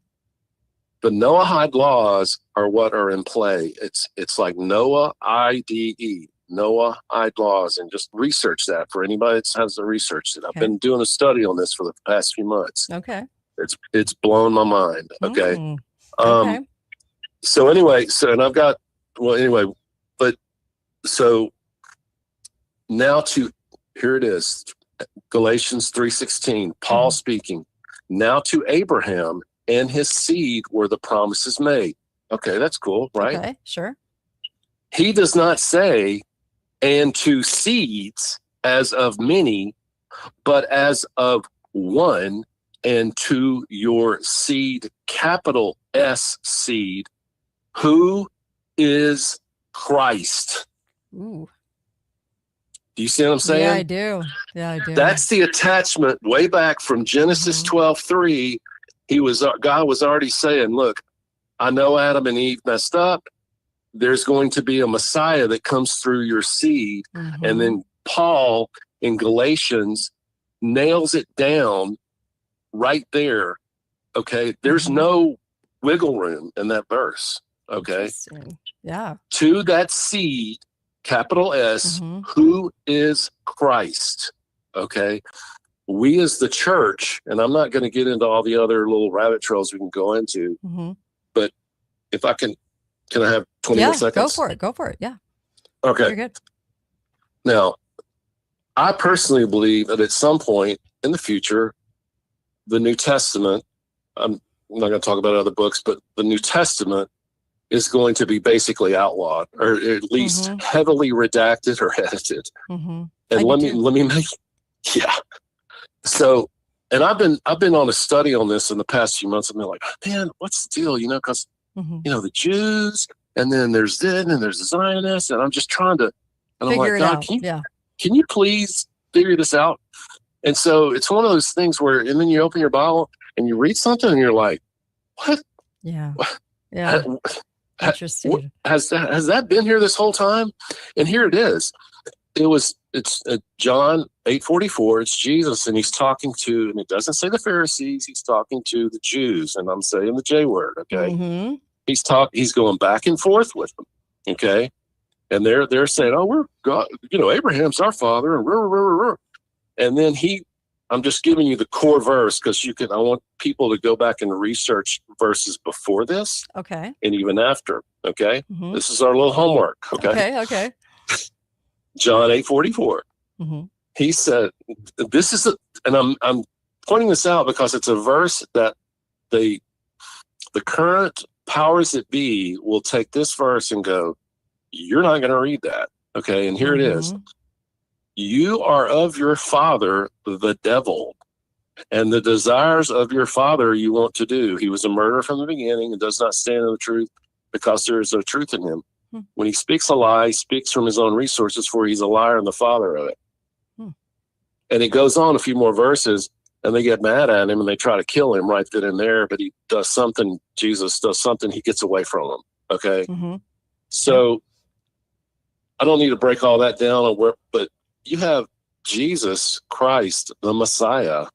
The Noahide laws are what are in play. It's like Noah, IDE. Noahide laws, and just research that for anybody that has researched it. I've been doing a study on this for the past few months. It's blown my mind. So anyway, and I've got but so now here it is, Galatians 3:16, Paul speaking. Now to Abraham and his seed were the promises made. Okay, that's cool, right? Okay, sure. He does not say, and to seeds as of many, but as of one, and to your seed, capital S seed, who is Christ. Ooh. Do you see what I'm saying? Yeah, I do. That's the attachment way back from Genesis 12:3. God was already saying, look, I know Adam and Eve messed up. There's going to be a Messiah that comes through your seed. And then Paul in Galatians nails it down right there. Okay. There's no wiggle room in that verse. Okay. Yeah. To that seed, capital S, who is Christ. Okay. We as the church, and I'm not going to get into all the other little rabbit trails we can go into, but if I can I have 20 more seconds? Go for it. Yeah. Okay. You're good. Now, I personally believe that at some point in the future, the New Testament, I'm not going to talk about other books, but the New Testament is going to be basically outlawed, or at least heavily redacted or edited. And let me make, So, and I've been on a study on this in the past few months. I've been like, man, what's the deal? Because the Jews, and then there's the Zionists, and I'm just trying to, and I'm like, God, can you please figure this out? And so it's one of those things where, and then you open your Bible and you read something and you're like, what? Yeah. Interesting. Has that been here this whole time? And here it is. It's John 8:44. It's Jesus, and he's talking to, and it doesn't say the Pharisees. He's talking to the Jews, and I'm saying the J word. Okay. Mm-hmm. He's going back and forth with them. Okay. And they're saying, oh, we're God, Abraham's our father, and rah, rah, rah, rah. And then I'm just giving you the core verse because I want people to go back and research verses before this. Okay. And even after. Okay. Mm-hmm. This is our little homework. Okay. Okay. John 8:44. Mm-hmm. He said, this is and I'm pointing this out because it's a verse that the current powers that be will take this verse and go, you're not going to read that. Okay. And here it is. You are of your father, the devil, and the desires of your father you want to do. He was a murderer from the beginning and does not stand in the truth because there is no truth in him. When he speaks a lie, he speaks from his own resources, for he's a liar and the father of it. And it goes on a few more verses, and they get mad at him and they try to kill him right then and there. But he does something. Jesus does something. He gets away from them. Okay. So I don't need to break all that down, but you have Jesus Christ, the Messiah,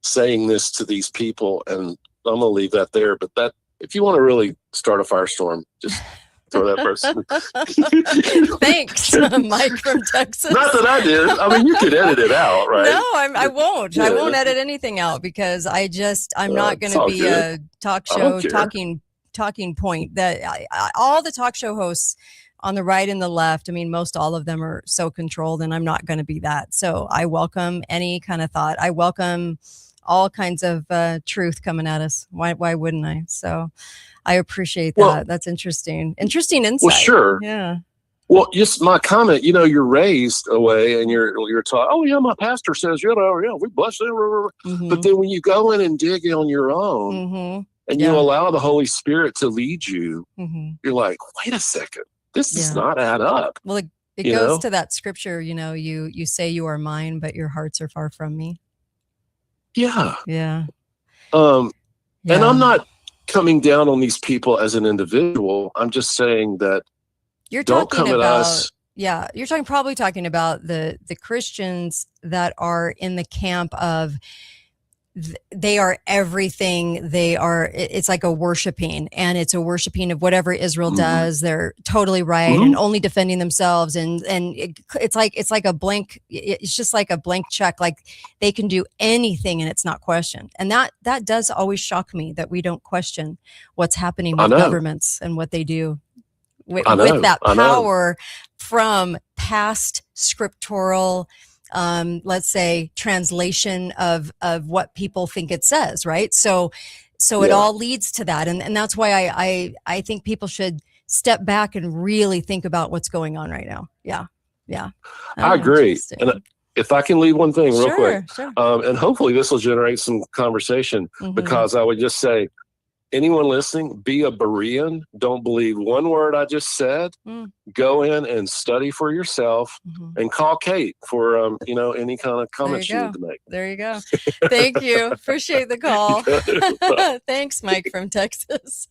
saying this to these people, and I'm going to leave that there. But that, if you want to really start a firestorm, just throw that person. Thanks, Mike from Texas. Not that I did. I mean, you could edit it out, right? No, I won't. Yeah. I won't edit anything out because I'm not going to be a talk show talking point. That all the talk show hosts on the right and the left, I mean, most all of them are so controlled, and I'm not going to be that. So I welcome any kind of thought. I welcome all kinds of truth coming at us. Why wouldn't I? So I appreciate that. Well, that's interesting. Interesting insight. Well, sure. Yeah. Well, just my comment, you're raised away and you're taught, oh yeah, my pastor says, we bless them. But then when you go in and dig on your own and you allow the Holy Spirit to lead you, you're like, wait a second, this does not add up. Well, it goes to that scripture, you say you are mine, but your hearts are far from me. Yeah. Yeah. And I'm not coming down on these people as an individual. I'm just saying that you're don't talking come about at us. Yeah, you're probably talking about the Christians that are in the camp of they are everything. It's like a worshiping, and it's a worshiping of whatever Israel does. They're totally right and only defending themselves. And it's like a blank. It's just like a blank check. Like they can do anything and it's not questioned. And that does always shock me that we don't question what's happening with governments and what they do with that power from past scriptural, let's say, translation of what people think it says, right? So it all leads to that. And that's why I think people should step back and really think about what's going on right now. Yeah. Yeah. I agree. And if I can leave one thing real quick, sure. And hopefully this will generate some conversation, because I would just say, anyone listening, be a Berean. Don't believe one word I just said. Go in and study for yourself and call Kate for, any kind of comments you need to make. There you go. Thank you. Appreciate the call. Thanks, Mike from Texas.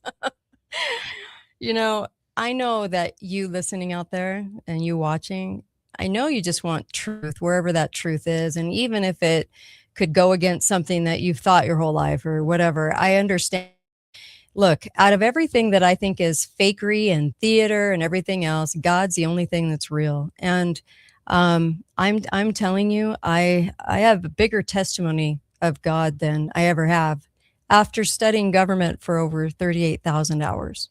I know that you listening out there and you watching, I know you just want truth wherever that truth is. And even if it could go against something that you've thought your whole life or whatever, I understand. Look, out of everything that I think is fakery and theater and everything else, God's the only thing that's real. And I'm telling you, I have a bigger testimony of God than I ever have after studying government for over 38,000 hours.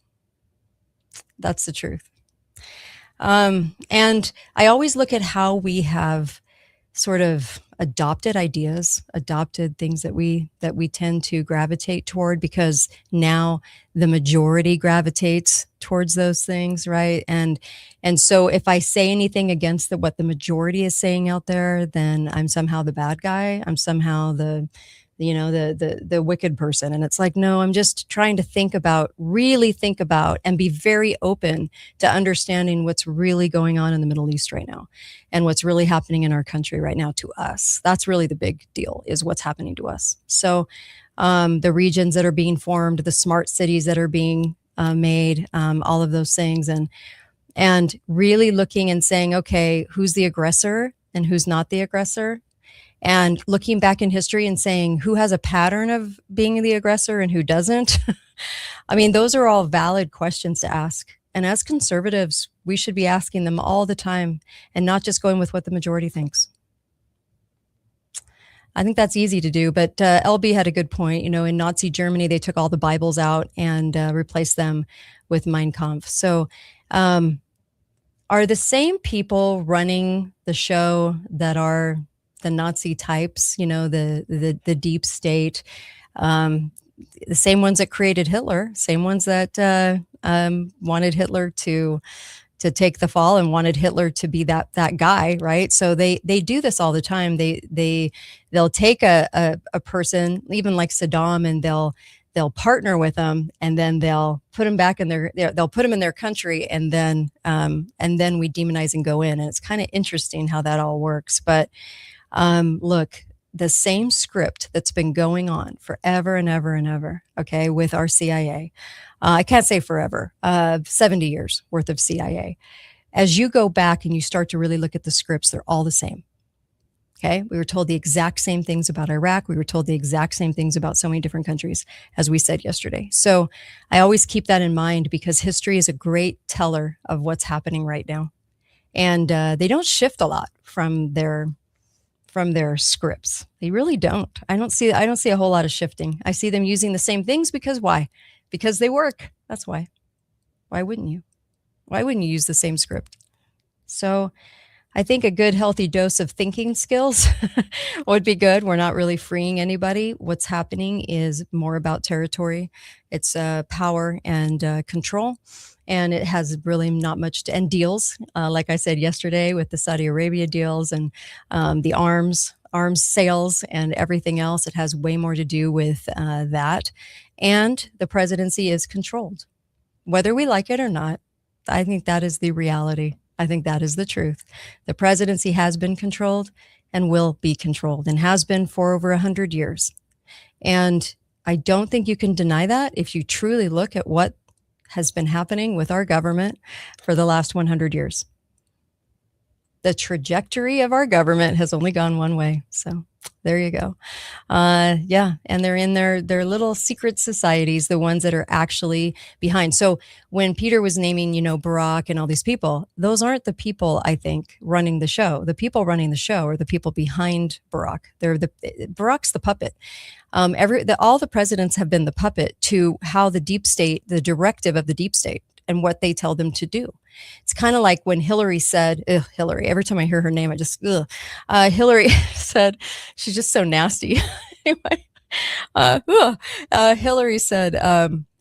That's the truth. And I always look at how we have sort of adopted ideas, adopted things that we tend to gravitate toward, because now the majority gravitates towards those things, right? And so if I say anything against what the majority is saying out there, then I'm somehow the bad guy. I'm somehow the wicked person. And it's like, no, I'm just trying to really think about and be very open to understanding what's really going on in the Middle East right now and what's really happening in our country right now to us. That's really the big deal, is what's happening to us. So the regions that are being formed, the smart cities that are being made, all of those things, and really looking and saying, okay, who's the aggressor and who's not the aggressor? And looking back in history and saying who has a pattern of being the aggressor and who doesn't. I mean, those are all valid questions to ask. And as conservatives, we should be asking them all the time and not just going with what the majority thinks. I think that's easy to do, but LB had a good point. You know, in Nazi Germany, they took all the Bibles out and replaced them with Mein Kampf. So are the same people running the show that are the Nazi types, you know, the deep state, the same ones that created Hitler, same ones that wanted Hitler to take the fall and wanted Hitler to be that guy, right? So they do this all the time. They'll take a person, even like Saddam, and they'll partner with them, and then they'll put them back in they'll put them in their country, and then we demonize and go in. And it's kind of interesting how that all works. But look, the same script that's been going on forever and ever and ever, okay, with our CIA. I can't say forever, 70 years worth of CIA. As you go back and you start to really look at the scripts, they're all the same. Okay, we were told the exact same things about Iraq. We were told the exact same things about so many different countries, as we said yesterday. So I always keep that in mind, because history is a great teller of what's happening right now. And they don't shift a lot from their scripts. They really don't. I don't see a whole lot of shifting. I see them using the same things because why? Because they work. That's why. Why wouldn't you? Why wouldn't you use the same script? So I think a good healthy dose of thinking skills would be good. We're not really freeing anybody. What's happening is more about territory. It's power and control. And it has really not much and deals, like I said yesterday, with the Saudi Arabia deals and the arms sales and everything else. It has way more to do with that. And the presidency is controlled. Whether we like it or not, I think that is the reality. I think that is the truth. The presidency has been controlled and will be controlled, and has been for over 100 years. And I don't think you can deny that if you truly look at what has been happening with our government for the last 100 years. The trajectory of our government has only gone one way. So there you go. Yeah. And they're in their little secret societies, the ones that are actually behind. So when Peter was naming, you know, Barack and all these people, those aren't the people, I think, running the show. The people running the show are the people behind Barack. Barack's the puppet. All the presidents have been the puppet to how the deep state, the directive of the deep state, and what they tell them to do. It's kind of like when Hillary said, Hillary, every time I hear her name, I just, Hillary said, she's just so nasty. Anyway, Hillary said,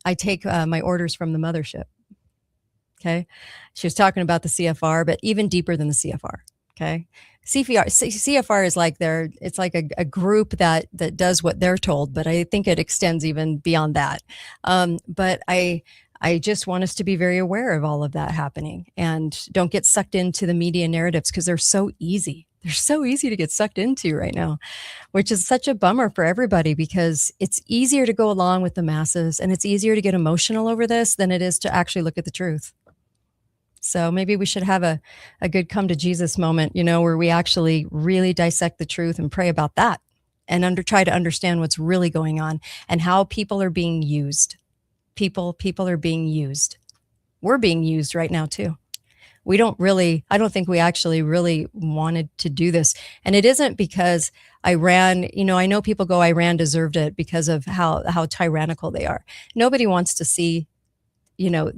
I take my orders from the mothership. Okay. She was talking about the CFR, but even deeper than the CFR. Okay. CFR is like it's like a group that does what they're told, but I think it extends even beyond that. But I just want us to be very aware of all of that happening, and don't get sucked into the media narratives, because they're so easy. They're so easy to get sucked into right now, which is such a bummer for everybody, because it's easier to go along with the masses, and it's easier to get emotional over this than it is to actually look at the truth. So maybe we should have a good come to Jesus moment, you know, where we actually really dissect the truth and pray about that, and try to understand what's really going on and how people are being used. People are being used. We're being used right now too. I don't think we actually really wanted to do this. And it isn't because Iran, you know, I know people go, Iran deserved it because of how tyrannical they are. Nobody wants to see, you know,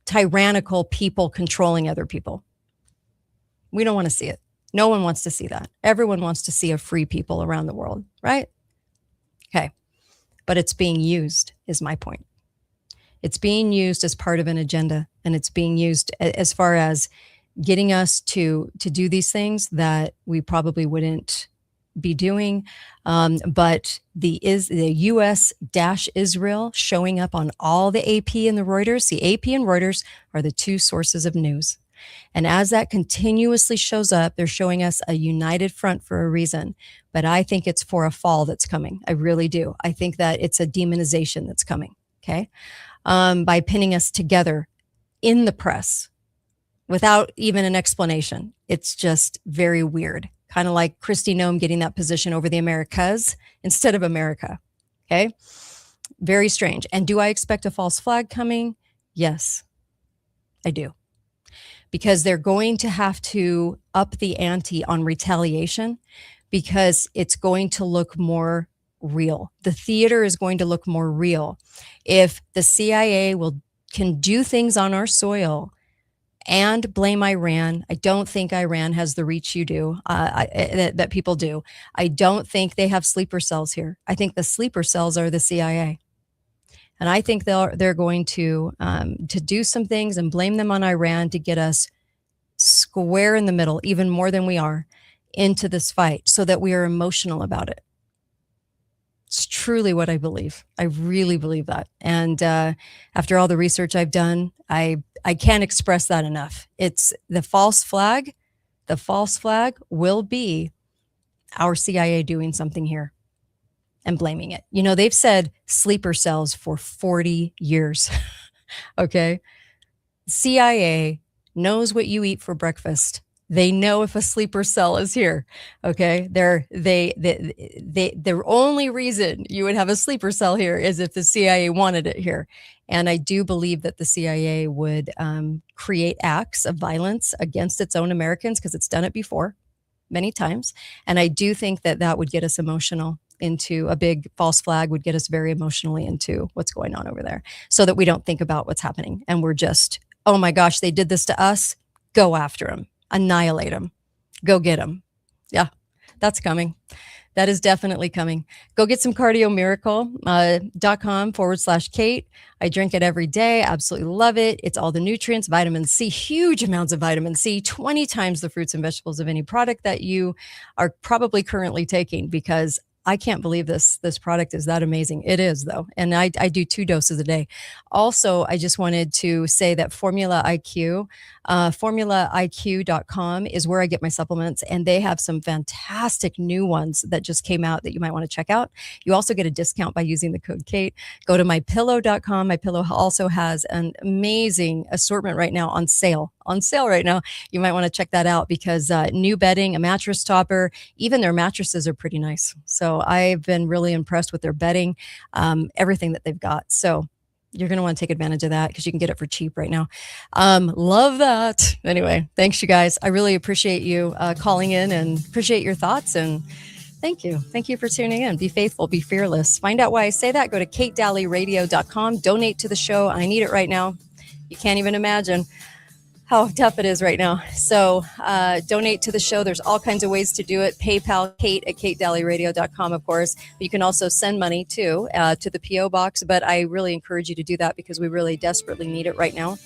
tyrannical people controlling other people. We don't want to see it. No one wants to see that. Everyone wants to see a free people around the world, right? Okay. But it's being used, is my point. It's being used as part of an agenda, and it's being used as far as getting us to do these things that we probably wouldn't be doing. But the US-Israel showing up on all the AP and the Reuters. The AP and Reuters are the two sources of news. And as that continuously shows up, they're showing us a united front for a reason. But I think it's for a fall that's coming. I really do. I think that it's a demonization that's coming. okay, by pinning us together in the press without even an explanation. It's just very weird. Kind of like Kristi Noem getting that position over the Americas instead of America. Okay. Very strange. And do I expect a false flag coming? Yes, I do. Because they're going to have to up the ante on retaliation because it's going to look more real. The theater is going to look more real. If the CIA can do things on our soil and blame Iran, I don't think Iran has the reach you do, that people do. I don't think they have sleeper cells here. I think the sleeper cells are the CIA. And I think they're going to do some things and blame them on Iran to get us square in the middle, even more than we are, into this fight so that we are emotional about it. It's truly what I believe. I really believe that. And after all the research I've done, I can't express that enough. It's the false flag. The false flag will be our CIA doing something here and blaming it. You know, they've said sleeper cells for 40 years. Okay. CIA knows what you eat for breakfast. They know if a sleeper cell is here. Okay. The only reason you would have a sleeper cell here is if the CIA wanted it here. And I do believe that the CIA would create acts of violence against its own Americans because it's done it before many times. And I do think that would get us emotional into a big false flag, would get us very emotionally into what's going on over there so that we don't think about what's happening. And we're just, oh my gosh, they did this to us. Go after them. Annihilate them. Go get them. Yeah, that's coming. That is definitely coming. Go get some cardiomiracle.com/Kate. I drink it every day. Absolutely love it. It's all the nutrients, vitamin C, huge amounts of vitamin C, 20 times the fruits and vegetables of any product that you are probably currently taking, because I can't believe this product is that amazing. It is, though. And I do 2 doses a day. Also, I just wanted to say that Formula IQ, formulaiq.com is where I get my supplements. And they have some fantastic new ones that just came out that you might want to check out. You also get a discount by using the code Kate. Go to mypillow.com. My Pillow also has an amazing assortment right now on sale. Right now. You might want to check that out because new bedding, a mattress topper, even their mattresses are pretty nice. So I've been really impressed with their bedding, everything that they've got. So you're going to want to take advantage of that because you can get it for cheap right now. Love that. Anyway, thanks you guys. I really appreciate you calling in and appreciate your thoughts. And thank you. Thank you for tuning in. Be faithful, be fearless. Find out why I say that. Go to katedalleyradio.com. Donate to the show. I need it right now. You can't even imagine how tough it is right now. So donate to the show. There's all kinds of ways to do it. PayPal, Kate at katedalleyradio.com, of course. But you can also send money too to the P.O. box. But I really encourage you to do that because we really desperately need it right now.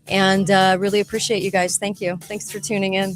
And really appreciate you guys. Thank you. Thanks for tuning in.